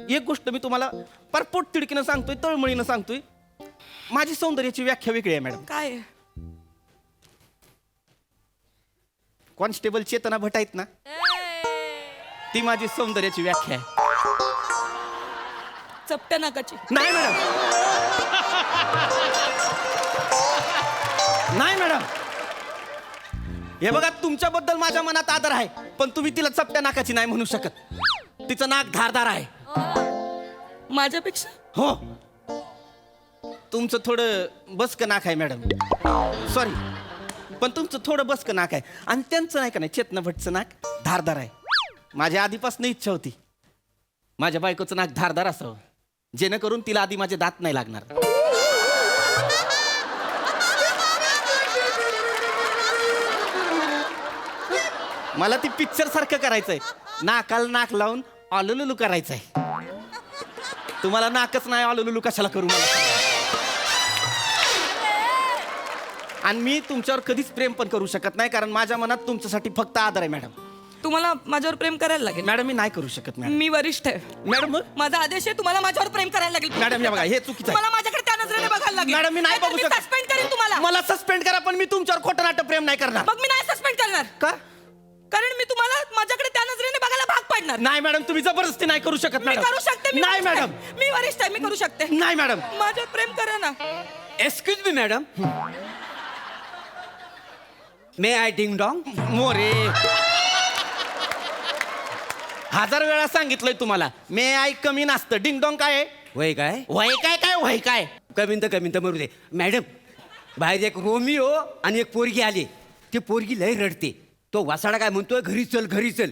एक गोष्ट मी तुम्हाला परपोट तिडकीनं सांगतोय, तळमळीनं सांगतोय. माझी सौंदर्याची व्याख्या वेगळी आहे मॅडम. काय आहे? कॉन्स्टेबल चेतना भट आहेत ना, ती माझी सौंदर्याची व्याख्या आहे. चपट्या नाकाची नाही मॅडम, नाही मॅडम. हे बघा तुमच्याबद्दल माझ्या मनात आदर आहे, पण तुम्ही तिला चपट्या नाकाची नाही म्हणू शकत. तिचं नाक धारदार आहे. माझ्यापेक्षा? हो. तुमचं थोडं बसकं नाक आहे मॅडम, सॉरी, पण तुमचं थोडं बसकं नाक आहे. आणि त्यांचं नाही का नाही, चेतना भटचं नाक धारदार आहे. माझ्या आधीपासून इच्छा होती माझ्या बायकोचं नाक धारदार असावं, जेणेकरून तिला आधी माझे दात नाही लागणार. मला ती पिक्चर सारखं करायचंय, नाकाला नाक लावून ऑलुलुलू करायचंय. तुम्हाला नाकच नाही, ऑलुलुलू कशाला करू मला. आणि मी तुमच्यावर कधीच प्रेम पण करू शकत नाही, कारण माझ्या मनात तुमच्यासाठी फक्त आदर आहे मॅडम. तुम्हाला माझ्यावर प्रेम करायला लागेल. मॅडम मी नाही करू शकत मॅडम. मी वरिष्ठ आहे मॅडम. माझा आदेश आहे, तुम्हाला माझ्यावर प्रेम करायला लागेल. मॅडम हे बघा हे चुकीचं आहे. मला माझ्याकडे त्या नजरेने बघायला लागेल. मॅडम मी नाही बघू शकत. सस्पेंड करेन तुम्हाला. मला सस्पेंड करा, पण मी तुमच्यावर खोटं नाटक प्रेम नाही करणार. मग मी नाही सस्पेंड करणार. का? कारण मी तुम्हाला माझ्याकडे त्या नजरेने बघायला भाग पाडणार. नाही मॅडम, तुम्ही जबरदस्ती नाही करू शकत मी मॅडम. करू शकते. नाही मॅडम, मी वरिष्ठ आहे, मी करू शकते. नाही मॅडम. माझ्यावर प्रेम करा ना. Excuse me madam, may I ding dong? More 1000 वेळा सांगितलंय तुम्हाला, मे आय कमी नसतं. डिंग डॉंग काय आहे? वय काय? वय काय काय वय काय? कमीन तर मरू दे मॅडम. बाहेर एक रोमिओ आणि एक पोरगी आली. ती पोरगी लय रडते. तो वासाडा काय म्हणतोय, घरी चल घरी चल.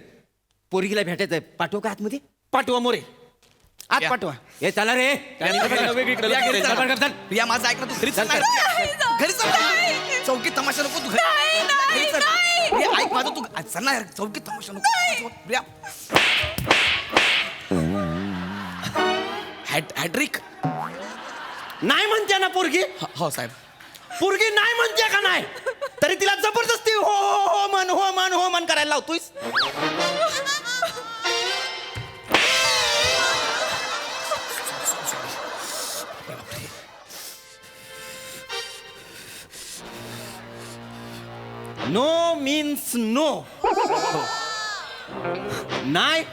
पोरगीला भेटायचंय, पाठवू का आतमध्ये? पाठवा मोरे. आत पाठवा. हे चला रे प्रिया, घरी चल. प्रिया, माझं ऐक ना, तू घरी चल ना. घरी चल ना. चौकीत तमाशा नको तू घरी चल. प्रिया, ऐक माझं, तू चल ना यार, चौकीत तमाशा नको. प्रिया, हॅट्रिक नाही म्हणते ना पोरगी. हो साहेब. पोरगी नाही म्हणते का नाही तरी तिला जबरदस्ती हो हो हो मन हो मन हो मन करायला लावतोयस. No means no. नाही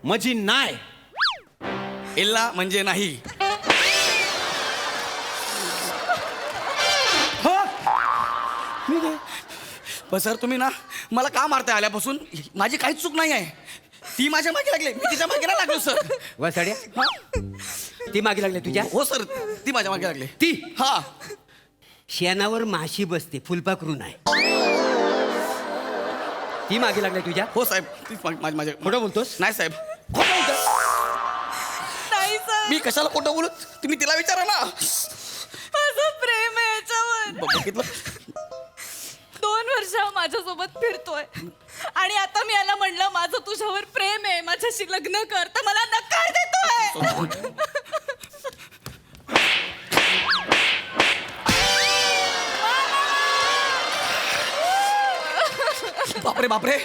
म्हणजे नाही. इल्ला म्हणजे नाही. पण सर तुम्ही ना मला का मारताय आल्यापासून? माझी काहीच चूक नाही आहे. ती माझ्या मागे लागली, मी तिच्या मागे नाही लागलो सर. वसाड्या ती मागे लागली तुझ्या. हो सर, ती माझ्या मागे लागली. ती हा. शेणावर माशी बसते फुलपाखरू नाही. ती मागे लागली तुझ्या. हो साहेब, तीच माझ्या. खोटं बोलतोस. नाही साहेब, खोटं बोलतोय. नाही सर, मी कशाला खोटं बोलू? तुम्ही तिला विचारा ना. माझं प्रेम आहे याच्यावर. बघितलं? 2 वर्ष माझ्यासोबत फिरतोय आणि आता मी याला म्हणलं माझं तुझ्यावर प्रेम आहे, माझ्याशी लग्न कर, तर मला नकार देतोय. बापरे बापरे,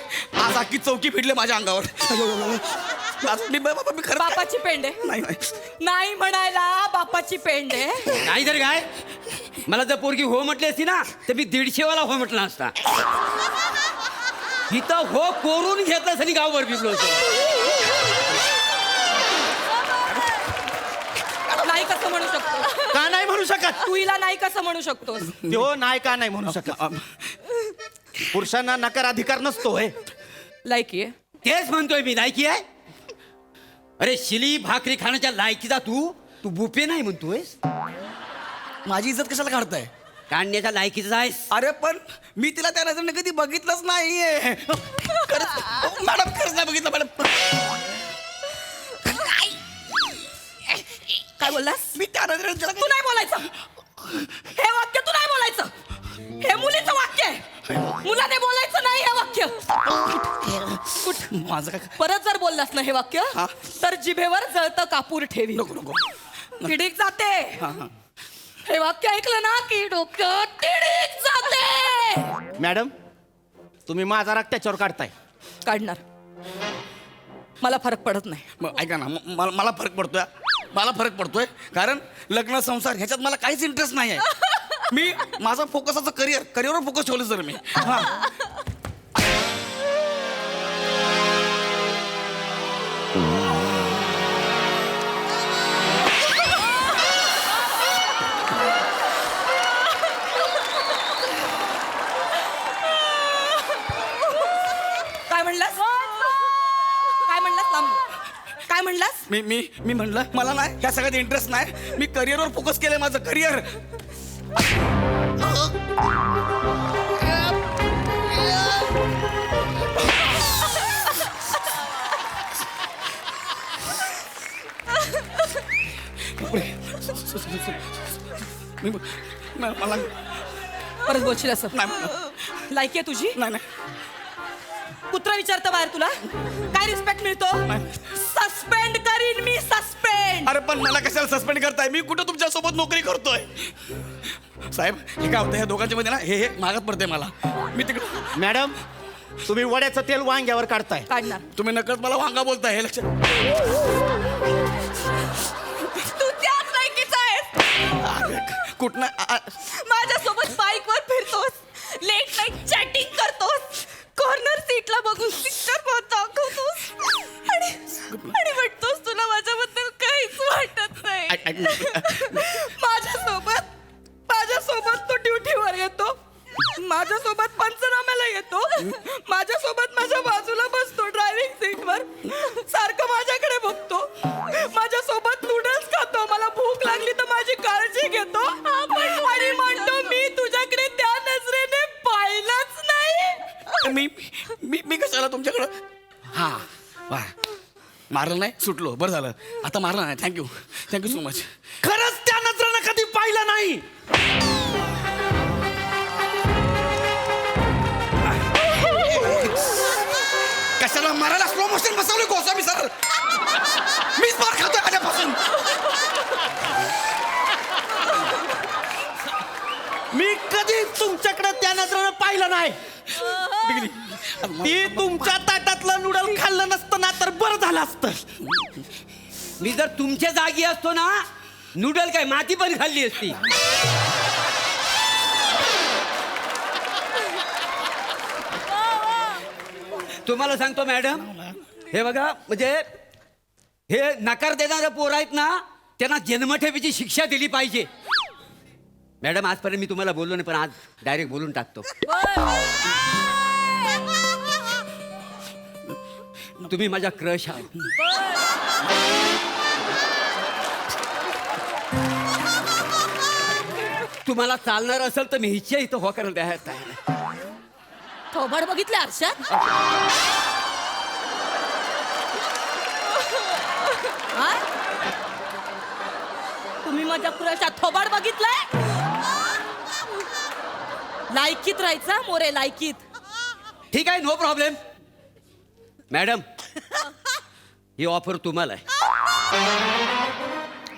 आज अख्खी चौकी फिरले माझ्या अंगावर. मी खरं बापाची पेंड आहे. नाही नाही. नाही म्हणायला बापाची पेंड आहे. नाही तर काय मला जर पोरगी हो म्हटली असती ना तर मी 150 वाला हो म्हटला असता. इथं हो कोरून घेतलं असं गावभर फिरलो होतो. नाही कसं म्हणू शकतो? का नाही म्हणू शकत? तू हिला नाही कसं म्हणू शकतोस? तो नाही का नाही म्हणू शकत? पुरुषांना नकार अधिकार नसतोय. लायकी आहे. तेच म्हणतोय मी, लायकी आहे. अरे शिली भाकरी खाण्याच्या लायकीचा तू बुफे नाही म्हणतोयस. माझी इज्जत कशाला काढताय? काढण्याच्या लायकीचा आहेस. अरे पण मी तिला त्या नजरेने कधी बघितलंच नाहीये. मॅडम खरंच नाही बघितलं मॅडम. काय बोललास? मी त्या नजरेने तू नाही बोलायचं. हे वाक्य तू नाही बोलायचं. हे मुलीचं वाक्य आहे. मुलाने बोलायचं नाही हे वाक्य. माझं काय? परत जर बोललास ना हे वाक्य हा. तर जिभेवर जळतं कापूर ठेवी. नको नको. किडीक जाते. हे वाक्य ऐकलं ना की डोक्यात किडीक जाते. मॅडम तुम्ही माझा राग त्याच्यावर काढताय. काढणार. मला फरक पडत नाही. मग ऐका ना, मला फरक पडतोय. मला फरक पडतोय कारण लग्न संसार ह्याच्यात मला काहीच इंटरेस्ट नाही आहे. मी माझा फोकसाचं करिअरवर फोकस ठेवलं सर मी. काय म्हणलास? काय म्हणलास? लांब. काय म्हणलास? मी म्हणलं मला नाही ह्या सगळ्यात इंटरेस्ट नाही. मी करिअरवर फोकस केलंय, माझं करिअर. मला परत बोलशील असं? नाही. लायकी आहे तुझी? नाही नाही. कुत्रा विचारतं बाहेर तुला काय रिस्पेक्ट मिळतो? सस्पेंड करीन मी, सस्पेंड. अरे पण मला कशाला सस्पेंड करताय? मी कुठं तुमच्या सोबत नोकरी करतोय? साहेब हे काय होतं, ह्या दोघांच्या मध्ये ना हे मागत पडते मला. मी तिकडे. मॅडम तुम्ही वड्याचं तेल वांग्यावर काढताय. काढणार. तुम्ही नकळत मला वांगा बोलताय हे लक्षात. तू त्याच लायकीचा आहेस. कुठनं माझ्यासोबत बाईकवर फिरतोस, लेट नाईट चॅटिंग करतोस, कॉर्नर सीटला बघून पिक्चर दाखवतोस आणि म्हणतोस तुला माझ्याबद्दल काहीच वाटत नाही. माझ्यासोबत तो ड्युटीवर येतो, माझ्यासोबत पंचनाम्याला येतो, माझ्यासोबत माझ्या बाजूला बसतो ड्रायव्हिंग सीटवर, सारखं माझ्याकडे बघतो, माझ्यासोबत नूडल्स खातो, मला भूक लागली तर माझी काळजी घेतो आणि म्हणतो मी तुझ्याकडे त्या नजरेने पाहिलंच नाही. मी कशाला तुमच्याकडं. हा वा, मारलं नाही सुटलो बरं झालं आता मारलं नाही थँक्यू सो मच खरंच त्या नजरानं कधी पाहिलं नाही कशाला मारायला स्लो मोशन बसवलं गोसावी सर मीच मार खातोय आल्यापासून मी कधी तुमच्याकडे त्या नजरानं पाहिलं नाही ती तुमच्या ताटातलं नूडल खाल्लं नसतं ना तर बरं झालं असतं मी जर तुमच्या जागी असतो ना नूडल काय माती पण खाल्ली असती. तुम्हाला सांगतो मॅडम हे बघा म्हणजे हे नकार देणारे पोर आहेत ना त्यांना जन्मठेपेची शिक्षा दिली पाहिजे. मॅडम आजपर्यंत मी तुम्हाला बोललो नाही पण आज डायरेक्ट बोलून टाकतो. तुम्ही माझा क्रश आहात. तुम्हाला चालणार असेल तर मी इच्छा इथं हो करायला द्यायला तयार आहे. थोबाड बघितलं आरशात? हा? तुम्ही माझ्या क्रशात थोबाड बघितलंय? लायकीत राहायचा मोरे लायकीत. ठीक आहे नो प्रॉब्लेम. मॅडम ही ऑफर तुम्हाला आहे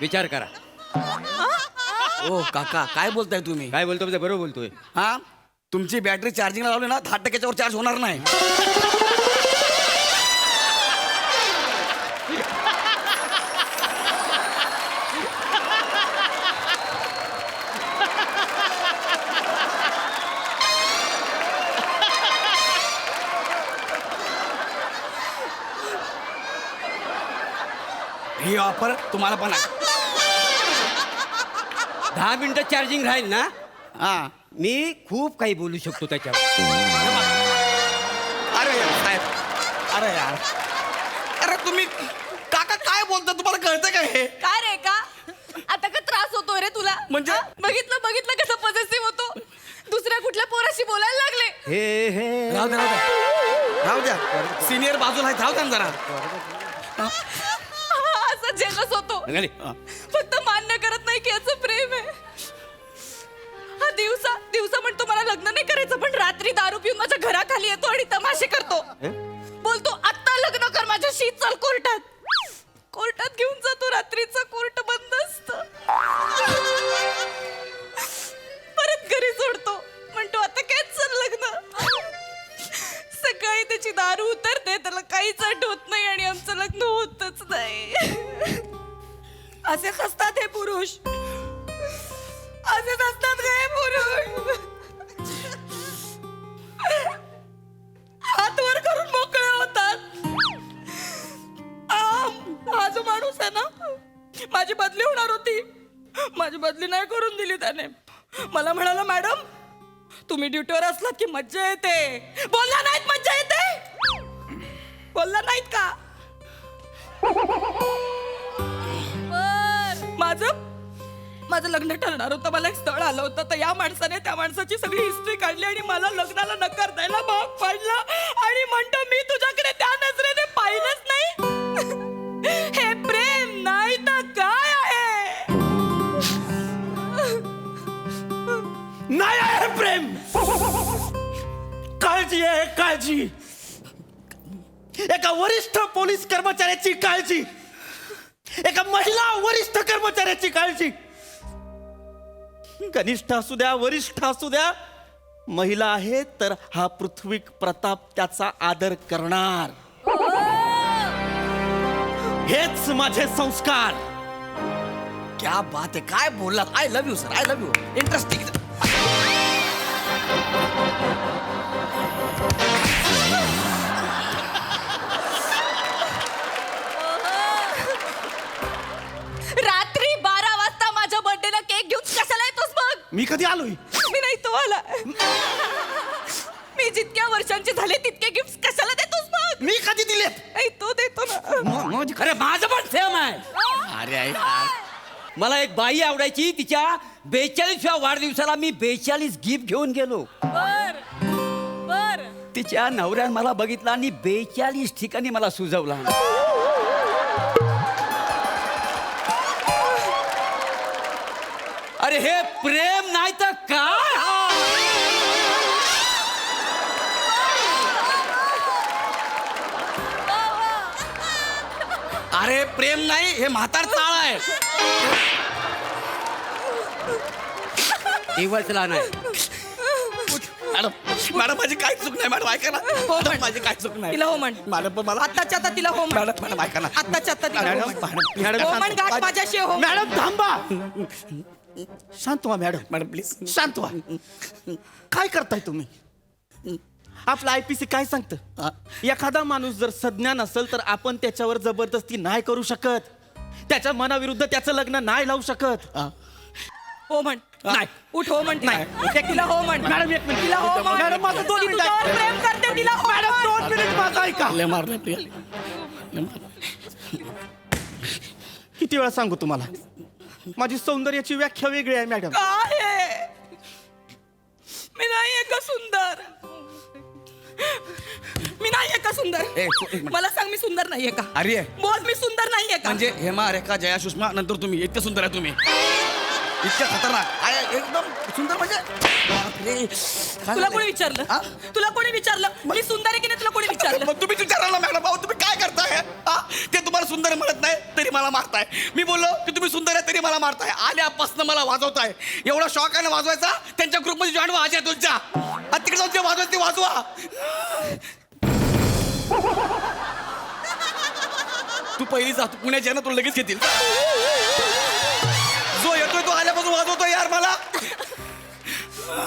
विचार करा. ओ काका काय बोलताय तुम्ही काय बोलतो म्हणजे बरोबर बोलतोय. हा तुमची बॅटरी चार्जिंगला लावली ना 10%वर चार्ज होणार नाही. ही ऑफर तुम्हाला पण आहे. 10 मिनिटं चार्जिंग राहील ना हा मी खूप काही बोलू शकतो त्याच्यावर. अरे यार साहेब अरे यार अरे तुम्ही काका काय बोलता तुम्हाला कळतं काय हे काय रे का आता का त्रास होतोय रे तुला म्हणजे? हा? बघितलं कसं पॉझिटिव्ह होतो. दुसऱ्या कुठल्या पोराशी बोलायला लागले. हे हे राहू द्या सिनियर बाजूला आहे राहू द्या ना जरा. असं जेलस होतो निघाली. फक्त मान्य करत नाही की याचं प्रेम आहे. हा दिवसा म्हणतो मला लग्न नाही करायचं पण रात्री दारू पिऊन माझ्या घराखाली येतो आणि तमाशे करतो. बोलतो आत्ता लग्न कर माझ्याशी चल कोर्टात घेऊन जातो. रात्रीचं कोर्ट बंद असतं. परत घरी सोडतो म्हणतो आता कॅन्सल लग्न. सकाळी त्याची दारू उतरते त्याला काहीच आठवत नाही आणि आमचं लग्न होतच नाही. असेच असतात हे पुरुष. असेच असतात हे पुरुष. हात वर करून मोकळे होतात. हा जो माणूस आहे ना माझी बदली होणार होती. माझी बदली नाही करून दिली त्याने. मला म्हणाला मॅडम तुम्ही ड्युटीवर असलात की मज्जा येते. बोलला नाहीत मज्जा येते. बोलला नाहीत का? माझं लग्न ठरणार होतं. मला एक स्थळ आलं होतं तर या माणसाने त्या माणसाची सगळी हिस्ट्री काढली आणि मला लग्नाला नकार द्यायला भाग पाडला आणि म्हणतो मी तुझ्याकडे त्या नजरेने पाहिलंच नाही. हे प्रेम नाही तर काय आहे? नाही आहे प्रेम काळजी आहे काळजी. एका वरिष्ठ पोलीस कर्मचाऱ्याची काळजी एका महिला वरिष्ठ कर्मचाऱ्याची काळजी. कनिष्ठ असू द्या वरिष्ठ असू द्या महिला आहे तर हा पृथ्वी प्रताप त्याचा आदर करणार. हेच माझे संस्कार. क्या बात आहे काय बोललात. I love you sir I love you interesting. रात्री 12 वाजता माझ्या बर्थडेला केक घेऊन कशाला येतोस मग? मी कधी आलोय. मी नाही तो आला. मी जितक्या वर्षांचे झाले तितके गिफ्ट कशाला देतोस मग? मी कधी दिलेत. नाही तो देतो ना. अरे माझं पण सेम आहे. अरे मला एक बाई आवडायची तिच्या 42व्या वाढदिवसाला मी 42 गिफ्ट घेऊन गेलो. बर तिच्या नवऱ्यानं मला बघितला आणि 42 ठिकाणी मला सुजवला. प्रेम नाही तर काय अरे प्रेम नाही हे म्हातार चाळ आहे दिवसला नाही मॅडम मॅडम माझी काही चूक नाही मॅडम ऐका ना मॅडम माझी काही चूक नाही तिला हो म्हण. मॅडम पण मला आत्ताच्या आता तिला हो म्हण. मॅडम मॅडम ऐका ना आत्ताच्या आता तिला हो मॅडम म्हण. मॅडम हो म्हण, गाठ माझ्याशी हो. मॅडम थांबा शांत व्हा मॅडम मॅडम प्लीज शांत व्हा काय करताय तुम्ही आपलं आयपीसी काय सांगतं एखादा माणूस जर संज्ञा नसेल तर आपण त्याच्यावर जबरदस्ती नाही करू शकत त्याच्या मनाविरुद्ध त्याचं लग्न नाही लावू शकत हो म्हण. नाही उठ हो म्हण. नाही. तिला हो म्हण. मॅडम एक मिनिट तिला हो म्हण. मॅडम माझं 2 ती मिनिट तुझ्यावर प्रेम करते तिला हो मॅडम म्हण. 2 मिनिट माझं ऐका किती वेळा सांगू तुम्हाला माझी सौंदर्याची व्याख्या वेगळी आहे मॅडम काय आहे? मी नाही का सुंदर मी नाहीये का सुंदर एक मिनिट. मला सांग मी सुंदर नाहीये का अरे बोल मी सुंदर नाहीये का म्हणजे हेमा रेखा जया सुषमा नंतर तुम्ही इतकं सुंदर आहे तुम्ही इतकं खतरनाक आहे, एकदम सुंदर म्हणजे बापरे. काय तुला झालंय? कोणी विचारलं हा? तुला कोणी विचारलं मी सुंदर आहे की नाही तुला कोणी विचारलं मग तुम्ही विचारलं ना मॅडम भाऊ तुम्ही काय करताय हा? ते तुम्हाला सुंदर म्हणत नाही तरी मला मारताय मी बोललो की तुम्ही सुंदर आहे तरी मला मारताय आल्यापासून मला वाजवताय एवढा शॉक आहे ना वाजवायचा त्यांच्या ग्रुपमध्ये जॉईन व्हा अजय तुमच्या आणि तिकडे जाऊन जे वाजवायचं ते वाजवा तू पहिली जा तू पुण्याची आहे ना तुला लगेच घेतील जो येतोय तो आल्यापासून वाजवतोय यार मला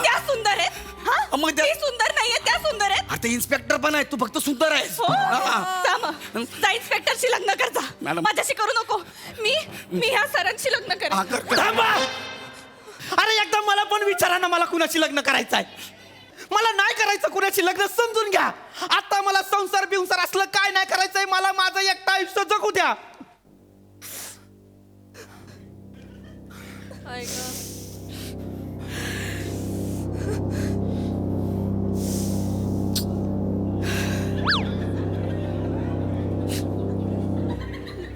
त्या सुंदर आहेत हा? मग त्या- ती सुंदर नाहीये त्या सुंदर आहेत आता इन्स्पेक्टर पण आहे तू फक्त सुंदर आहेस हो हा. जा मग. जा इन्स्पेक्टरशी लग्न कर जा मॅडम. माझ्याशी करू नको मी ह्या सरांशी लग्न हा, करेन कर, कर. थांबा अरे एकदा मला पण विचारा ना मला कुणाशी लग्न करायचं आहे मला नाही करायचं कुणाशी लग्न समजून घ्या आता मला संसार बिंसार असलं काय नाही करायचंय मला माझं एकटा आयुष्य जगू द्या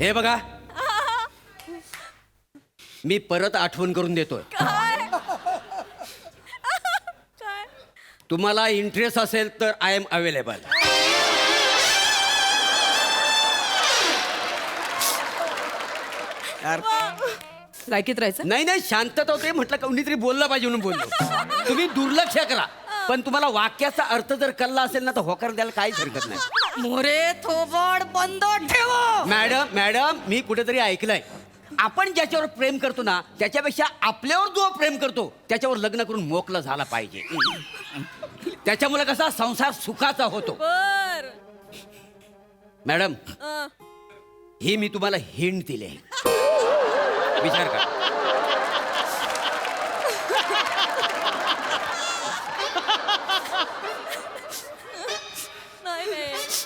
हे बघा मी परत आठवण करून देतोय काय तुम्हाला इंटरेस्ट असेल तर आय एम अवेलेबल लायकीत राहायचं नाही नाही शांतता होते म्हटलं कोणीतरी बोललं पाहिजे म्हणून बोललो तुम्ही दुर्लक्ष करा पण तुम्हाला वाक्याचा अर्थ जर कळला असेल ना तर होकार द्यायला काहीच हरकत नाही मोरे थोबड बंद ठेव मॅडम मॅडम मी कुठेतरी ऐकलंय आपण ज्याच्यावर प्रेम करतो ना त्याच्यापेक्षा आपल्यावर जो प्रेम करतो त्याच्यावर लग्न करून मोकळं झाला पाहिजे त्याच्यामुळे कसा संसार सुखाचा होतो बर मॅडम ही मी तुम्हाला हिंट दिले विचार करा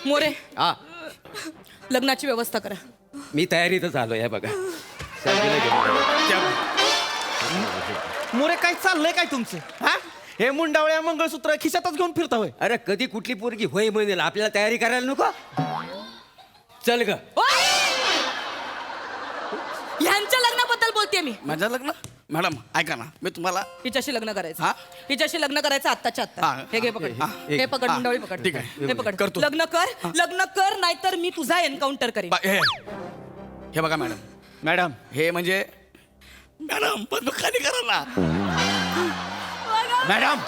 मोरे हा लग्नाची व्यवस्था करा मी तयारीतच आलोय हे बघा सर्दीला घेऊन मोरे काय चाललंय काय तुमचं हा हे मुंडावळ्या मंगळसूत्र खिशातच घेऊन फिरता होय अरे कधी कुठली पोरगी होय म्हणेल आपल्याला तयारी करायला नको चल ग ह्यांच्या लग्नाबद्दल बोलतेय मी माझं लग्न मॅडम ऐका ना मी तुम्हाला हिच्याशी लग्न करायचं हा? हिच्याशी लग्न करायचं आत्ताच्या आत्ता हा. हे घे पकड हा. हे पकड हा. मुंडावळी पकड ठीक आहे. हे पकड करतो. लग्न कर नाहीतर मी तुझा एन्काउंटर करेन हे बघा मॅडम मॅडम हे म्हणजे मॅडम पण खाली करा ना मॅडम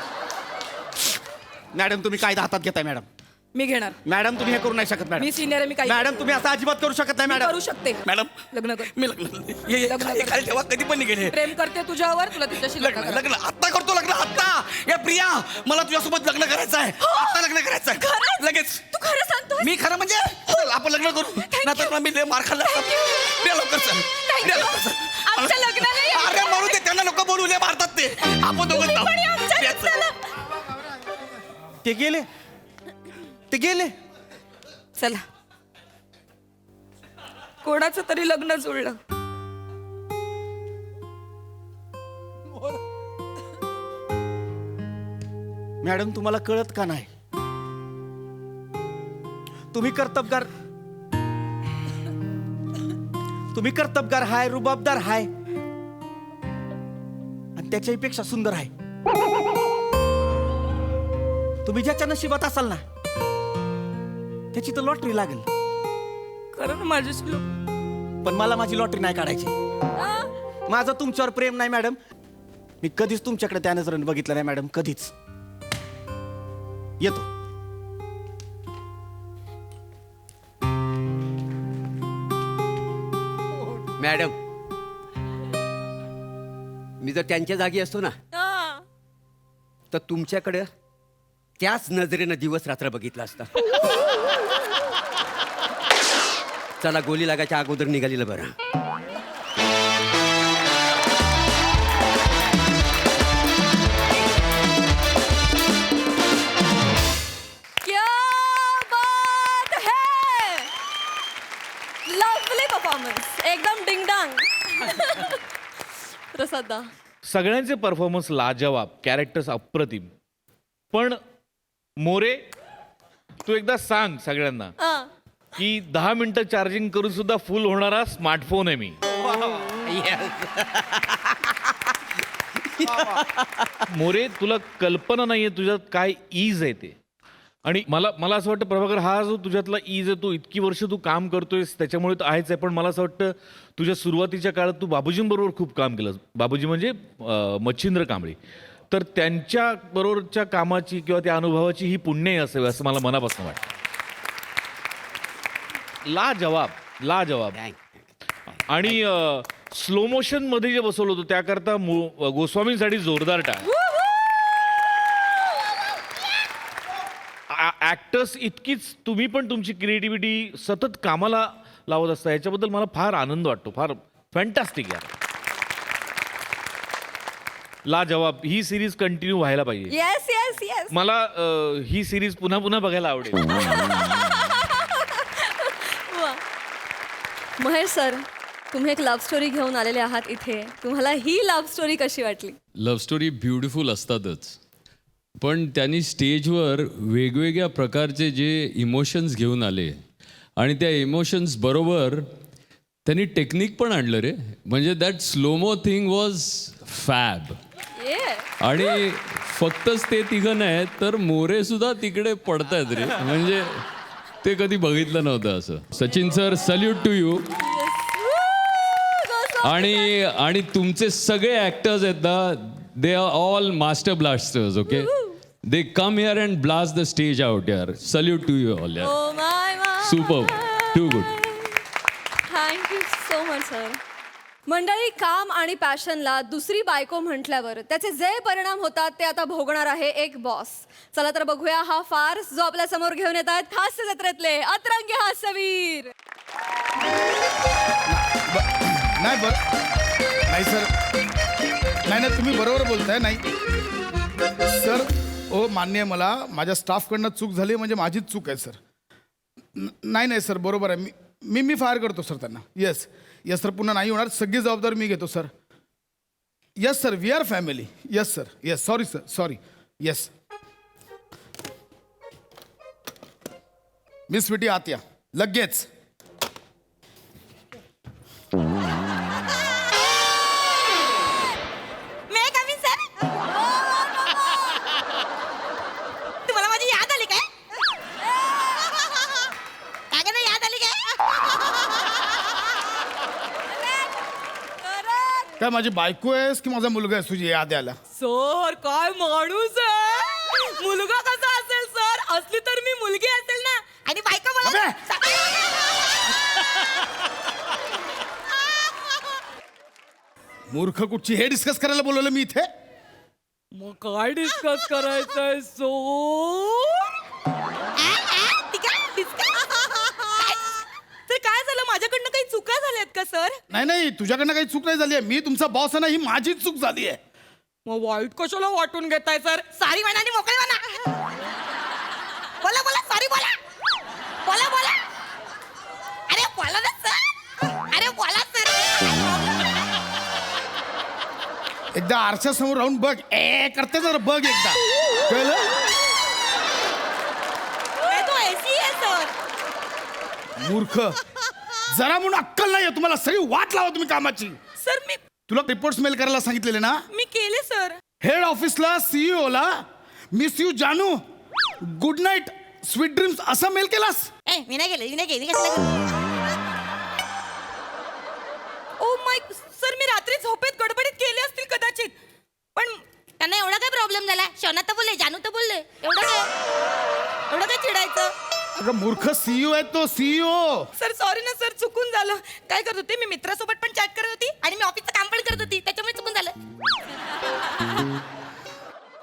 मॅडम तुम्ही कायदा हातात घेताय मॅडम मी घेणार मॅडम तुम्ही हे करू नाही शकत मॅडम मी senior आहे, मी काही- मॅडम तुम्ही असं अजिबात करू शकत नाही मी मॅडम करू शकते मॅडम लग्न कर मी लग्न हे लग्न खाली कर. खाली ठेवा कधी पण निघेल हे. प्रेम करते तुझ्यावर तुला तिच्याशी लग्न लग्न करायचं. लग्न आत्ता करतो लग्न आत्ता या प्रिया मला तुझ्यासोबत लग्न करायचं आहे आत्ता लग्न करायचं आहे खरंच? लगेच तू खरं सांगतो मी खरं म्हणजे चल, आपण लग्न करू नाहीतर मी लय मार खाल्ला प्रिया लवकर चल प्रिया लवकर चल आमच्या लग्नाला ये. अरे म्हणू ते त्यांना लोक बोलू लय मारतात ते आपण दोघं जाऊ पण आमच्या प्रिया, चल. लग्नाला. ते गेले चला कोणाचं तरी लग्न जुळलं मॅडम तुम्हाला कळत का नाही तुम्ही कर्तबगार हाय रुबाबदार हाय आणि पण त्याच्याही पेक्षा सुंदर आहे. तुम्ही ज्याच्या नशिबात असाल ना त्याची तर लॉटरी लागेल. खरं ना माझ्याशी पण मला माझी लॉटरी नाही काढायची. माझं तुमच्यावर प्रेम नाही मॅडम. मी कधीच तुमच्याकडे त्या नजरेने बघितलं नाही मॅडम, कधीच. येतो. मॅडम, मी जर त्यांच्या जागी असतो ना तर तुमच्याकडे त्याच नजरेनं दिवस रात्र बघितला असता. चला, गोली लागायच्या अगोदर निघालेलं बरं. क्या बात है! लवली परफॉर्मन्स, एकदम डिंगडांग. प्रसादा, सगळ्यांचे परफॉर्मन्स लाजवाब, कॅरेक्टर्स अप्रतिम. पण मोरे, तू एकदा सांग सगळ्यांना की 10 मिनिटं चार्जिंग करून सुद्धा फुल होणारा स्मार्टफोन आहे मी. मोरे, तुला कल्पना नाहीये तुझ्यात काय ईज आहे ते. आणि मला असं वाटतं प्रभाकर, हा जो तुझ्यातला ईज आहे, तू इतकी वर्ष तू काम करतोयस त्याच्यामुळे तर आहेच आहे. पण मला असं वाटतं तुझ्या सुरुवातीच्या काळात तू बाबूजींबरोबर खूप काम केलं. बाबूजी म्हणजे मच्छिंद्र कांबळे. तर त्यांच्या बरोबरच्या कामाची किंवा त्या अनुभवाची ही पुण्य असावी असं मला मनापासून वाटतं. लाजवाब. आणि स्लो मोशन मध्ये जे बसवलं होतं त्याकरता गोस्वामींसाठी जोरदार टाळ. ऍक्टर्स इतकीच तुम्ही पण तुमची क्रिएटिव्हिटी सतत कामाला लावत असता, याच्याबद्दल मला फार आनंद वाटतो. फार फॅन्टॅस्टिक यार. लाजवाब. ही सिरीज कंटिन्यू व्हायला पाहिजे. Yes yes yes. मला ही सिरीज पुन्हा पुन्हा बघायला आवडेल. महेश सर, तुम्ही एक लव्ह स्टोरी घेऊन आलेले आहात इथे. तुम्हाला ही लव्ह स्टोरी कशी वाटली? लव्ह स्टोरी ब्युटिफुल असतातच, पण त्यांनी स्टेजवर वेगवेगळ्या प्रकारचे जे इमोशन्स घेऊन आले आणि त्या इमोशन्स बरोबर त्यांनी टेक्निक पण आणलं रे. म्हणजे that slomo thing was fab. आणि फक्तच ते तिघं नाही तर मोरे सुद्धा तिकडे पडतायत रे. म्हणजे ते कधी बघितलं नव्हतं असं. Sachin sir, salute to you. आणि तुमचे सगळे ऍक्टर्स आहेत ना, they are all master blasters. Okay, they come here and blast the stage out यार. सल्यूट टू यू ऑल यार. Super, too good. Thank you so much sir. मंडळी, काम आणि पॅशनला दुसरी बायको म्हटल्यावर त्याचे जे परिणाम होतात ते आता भोगणार आहे एक बॉस. चला तर बघूया हा फार्स जो आपल्या समोर घेऊन येत आहेत हास्य जत्रेतले अतरंगी हास्यवीर. नाही सर, नाही तुम्ही बरोबर बोलताय. नाही सर, मान्य आहे मला, माझ्या स्टाफकडनं चूक झाली म्हणजे माझीच चूक आहे सर. नाही सर, बरोबर आहे. मी फायर करतो सर त्यांना. येस सर, पुन्हा नाही होणार. सगळी जबाबदारी मी घेतो सर. Yes sir, we are family. Yes sir, yes. Sorry sir, sorry. Yes Miss Sweety आत या लगेच. तुम्हाला माझी याद आली काय? याद आली काय माझी बायको आहेस की माझा मुलगा आहेस तुझी याद यायला? सर, काय माणूस आहे. मुलगा कसा असेल सर? असली तर मी मुलगी असेल ना. आणि बायको मला मूर्ख कुठची, हे डिस्कस करायला बोलवलं मी इथे? मग काय डिस्कस करायचंय सो? तर काय झालं, माझ्याकडनं काही चुका झाल्यात का सर? नाही, तुझ्याकडनं काही चूक नाही झाली आहे. मी तुमचा बॉस आहे ना, ही माझीच चूक झाली आहे. मग वाईट कशाला वाटून घेताय सर? सारी म्हणा आणि मोकळे म्हणा. बोला सॉरी बोला. अरे बोला ना सर. अरे बोला सर. एकदा आरशा समोर राहून बघ. करते जरा बघ एकदा. कळलं? तो ऐसी आहे सर. मूर्ख, जरा म्हणून अक्कल नाही तुम्हाला. सगळी वाट लावा तुम्ही कामाची. सर, मी तुला रिपोर्ट्स मेल करायला सांगितलेले ना? मी केले सर. हेड ऑफिसला सीईओ ला मिस यू जानू, गुड नाईट, स्वीट ड्रीम्स असा मेल केलास? मी नाही केलं. ओ माय सर, मी रात्री झोपेत गडबडीत केले असतील कदाचित, पण त्यांना एवढा काय प्रॉब्लेम झाला? शौना तर बोलले, जानू तर बोलले, एवढं काय चिडायचं? अगं मूर्ख सीईओ आहे तो, सीईओ. सर सॉरी ना सर, चुकून झालं. काय करत होते मी, मित्रासोबत पण चॅट करत होती आणि मी ऑफिसचं काम पण करत होती, त्याच्यामुळे चुकून झालं.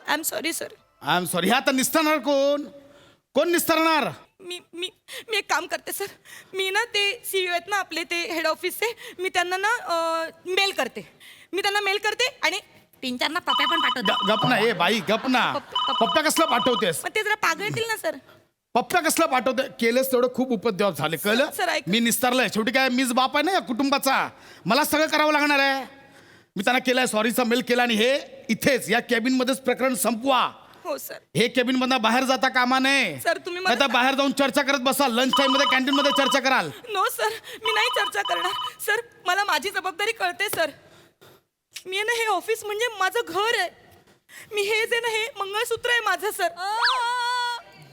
I am sorry sir. I am sorry. ह्या आता निस्तारणार कोण निस्तारणार? मी मी मी एक काम करते सर. मी ना ते सीईओ आहेत ना आपले, ते हेड ऑफिसचे, मी त्यांना ना मेल करते आणि 3-4 ना पप्प्या पण पाठवते. गप ना, ए बाई गप ना. पप्प्या कसला पाठवतेस? पण ते जरा पागळतील ना सर. पप्प्या कसला पाठवते? केलंस तेवढं खूप उपद्व्याप झाले, सर, कळलं? ऐक. मी निस्तारलंय. शेवटी काय मीच बाप आहे ना या कुटुंबाचा, मला सगळं करावं लागणार आहे. मी त्यांना केलाय, सॉरीचा मेल केला, आणि हे इथेच या केबिन मध्येच प्रकरण संपवा. हो सर. हे केबिन मधनं बाहेर जाता कामा नये. सर, तुम्ही नाही तर बाहेर जाऊन चर्चा करत बसाल, लंच टाइम मध्ये कॅन्टीन मध्ये चर्चा कराल. नो सर, मी नाही चर्चा करणार सर. मला माझी जबाबदारी कळते सर. मी आहे ना, हे ऑफिस म्हणजे माझं घर आहे. मी हे जे ना, हे मंगळसूत्र आहे माझं सर.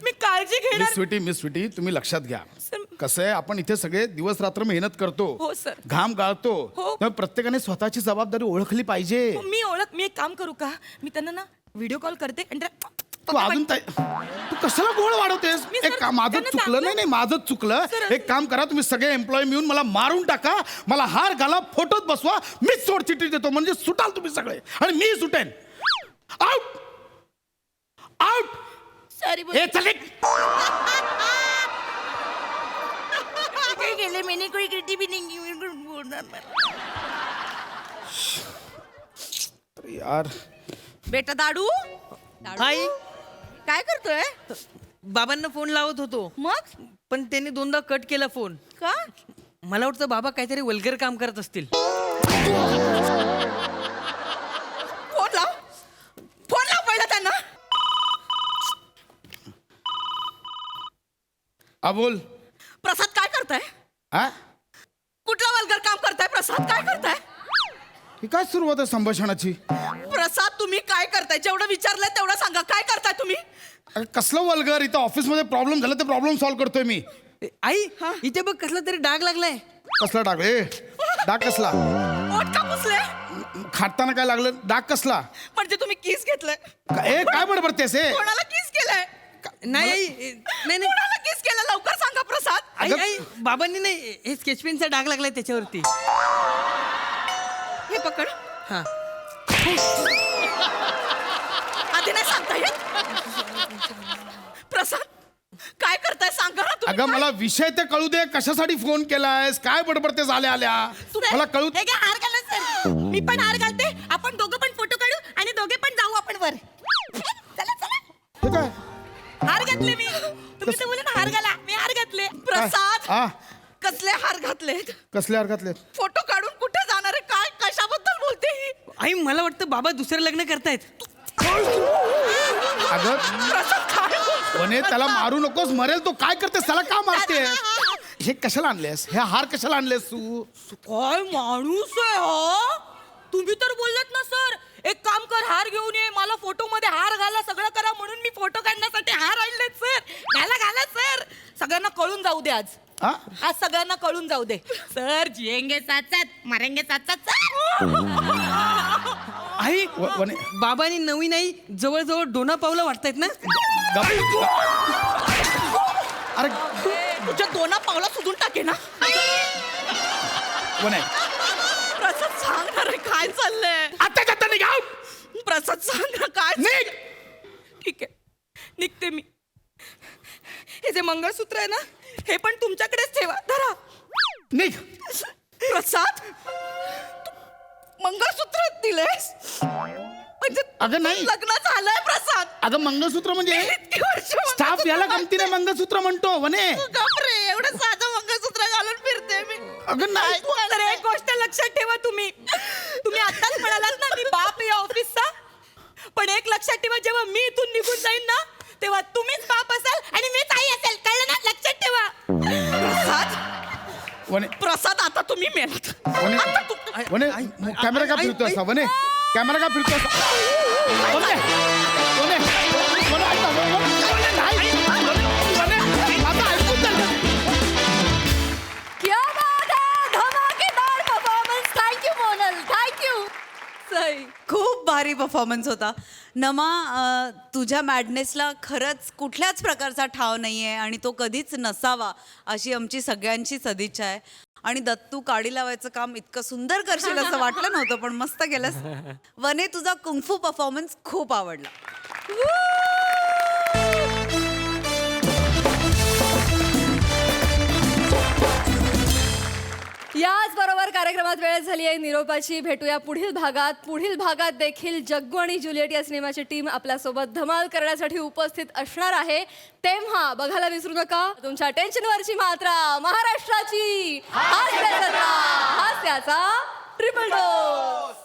मी काळजी घेणार. मिस स्वीटी तुम्ही लक्षात घ्या, सर. कसं आहे, आपण इथे सगळे दिवस रात्र मेहनत करतो, हो सर. घाम गाळतो, हो. त्यामुळे प्रत्येकाने स्वतःची जबाबदारी ओळखली पाहिजे. मी एक काम करू का, मी त्यांना ना व्हिडिओ कॉल करते आणि तू अजून तू कशाला गोळ वाढवतेस? मी एक सर, काम, माझं त्यांना चुकलं सांगते. नाही, माझंच चुकलं. सर, एक काम करा, तुम्ही सगळे एम्प्लॉई मिळून मला मारून टाका, मला हार घाला, फोटोत बसवा, मीच सोड चिठ्ठी देतो, म्हणजे सुटाल तुम्ही सगळे आणि मी सुटेन. Out out. सॉरी हे चले. काय केलं मी, कोणी किती बी नाही बोलणार मला. यार बेटा दाडू, आई, काय करतोय? बाबांना फोन लावत होतो, मग पण त्यांनी 2दा कट केला फोन. का? मला वाटतं बाबा काहीतरी वल्गर काम करत असतील. फोन लाव पहिला त्यांना. बोल. प्रसाद काय करताय? हा, कुठला वल्गर काम करताय प्रसाद? काय करताय ही काय सुरुवात आहे संभाषणाची? प्रसाद? तुम्ही काय करताय? जेवढं विचारलंय तेवढं सांगा. काय करताय तुम्ही? अरे कसलं वल्गर? इथं ऑफिसमध्ये प्रॉब्लेम झाला, ते प्रॉब्लेम सॉल्व्ह करतोय मी. आई, इथे बघ कसला तरी डाग लागलाय. कसला डाग? डाग कसला? ओठ का पुसले? खाताना काय लागलं? डाग कसला? म्हणजे तुम्ही किस घेतलंय? काय बडबडतेस? कोणाला किस केलंय? नाही आई, नाही नाही कोणाला किस केलं? लवकर सांगा प्रसाद. आई, बाबांनी नाही, हे स्केच पेनचा डाग लागलाय त्याच्यावरती. हे पकड. हा, आधी नाही सांगता येत? प्रसाद काय करताय सांगा ना तुम्ही. अगं मला विषय ते कळू दे, कशासाठी फोन केलायस? काय बडबडतेस आल्या मला कळू. हे घ्या, हार घाला सर. मी पण हार घालते, आपण दोघं पण फोटो काढू आणि दोघे पण जाऊ आपण वर. चला चला. हे काय? हार घातले मी. तुम्ही तर बोलले ना हार घाला, मी हार घातले. प्रसाद हा, कसले हार घातले? कसले हार घातलेत? फोटो काढून कुठे जाणार आहे? काय कशाबद्दल बोलते ही? आई मला वाटतं बाबा दुसरं लग्न करतायत. अगं वने, त्याला मारू नकोस, मरेल तो. काय करतेस त्याला? का मारतेस? हे कशाला आणलेस? हे हार कशाला आणलेस तू? काय माणूस आहे हो. तुम्ही तर बोललात ना सर, एक काम कर, हार घेऊन ये, मला फोटो मध्ये हार घाला, सगळं करा, म्हणून मी फोटो काढण्यासाठी हार आणले सर. घाला सर. सगळ्यांना कळून जाऊ दे आज. हा? आज सगळ्यांना कळून जाऊ दे सर. जिएंगे साथ साथ, मरेंगे साथ साथ. आई, वने, बाबांनी नवीन आई जवळजवळ डोना पावलं वाटतायत ना. अरे तुझ्या दोना पावला सुधून टाके ना. वने, प्रसाद सांगणार आहे काय चाललंय? आता जाता निघा. प्रसाद सांग ना काय. निघ. ठीक आहे, निघते मी. हे जे मंगळसूत्र आहे ना, हे पण तुमच्याकडेच ठेवा, धरा. निघ. प्रसाद तू मंगळसूत्र दिलेस म्हणजे अगं नाही. लग्न झालंय प्रसाद. अगं मंगळसूत्र म्हणजे इतकी वर्ष स्टाफ याला गमतीने मंगळसूत्र म्हणतो. वने, गपरे, एवढं साधं मंगळसूत्र घालून फिरते मी. अगं नाही. तर एक गोष्ट लक्षात ठेवा, तुम्ही आताच म्हणालात ना मी बाप आहे या ऑफिसचा, पण एक लक्षात ठेवा, जेव्हा मी इथून निघून जाईन ना, तेव्हा तुम्हीच बाप असाल आणि मीच आई असेल, कळलं ना? लक्षात ठेवा. प्रसाद वने प्रसाद आता तुम्ही मेलात वने वने कॅमेरा का फिरतो असा वने कॅमेरा का फिरतो असा वने वने वने ऐका, वने नाही. वने, आता ऐकून जा. क्या बात है धमाकेदार performance thank you Monal thank you Sai खूप भारी परफॉर्मन्स होता. नमा तुझ्या मॅडनेसला खरंच कुठल्याच प्रकारचा ठाव नाही आहे आणि तो कधीच नसावा अशी आमची सगळ्यांची सदिच्छा आहे. आणि दत्तू काडी लावायचं काम इतकं सुंदर करशील असं वाटलं नव्हतं, पण मस्त केलंस. वने तुझा कुंगफू परफॉर्मन्स खूप आवडला. याच बरोबर कार्यक्रमात वेळ झाली आहे निरोपाची. भेटूया पुढील भागात देखील जग्गू आणि ज्युलियट या सिनेमाची टीम आपल्यासोबत धमाल करण्यासाठी उपस्थित असणार आहे. तेव्हा बघायला विसरू नका तुमच्या टेन्शनवरची मात्रा महाराष्ट्राची हास्याचा ट्रिपल डोस.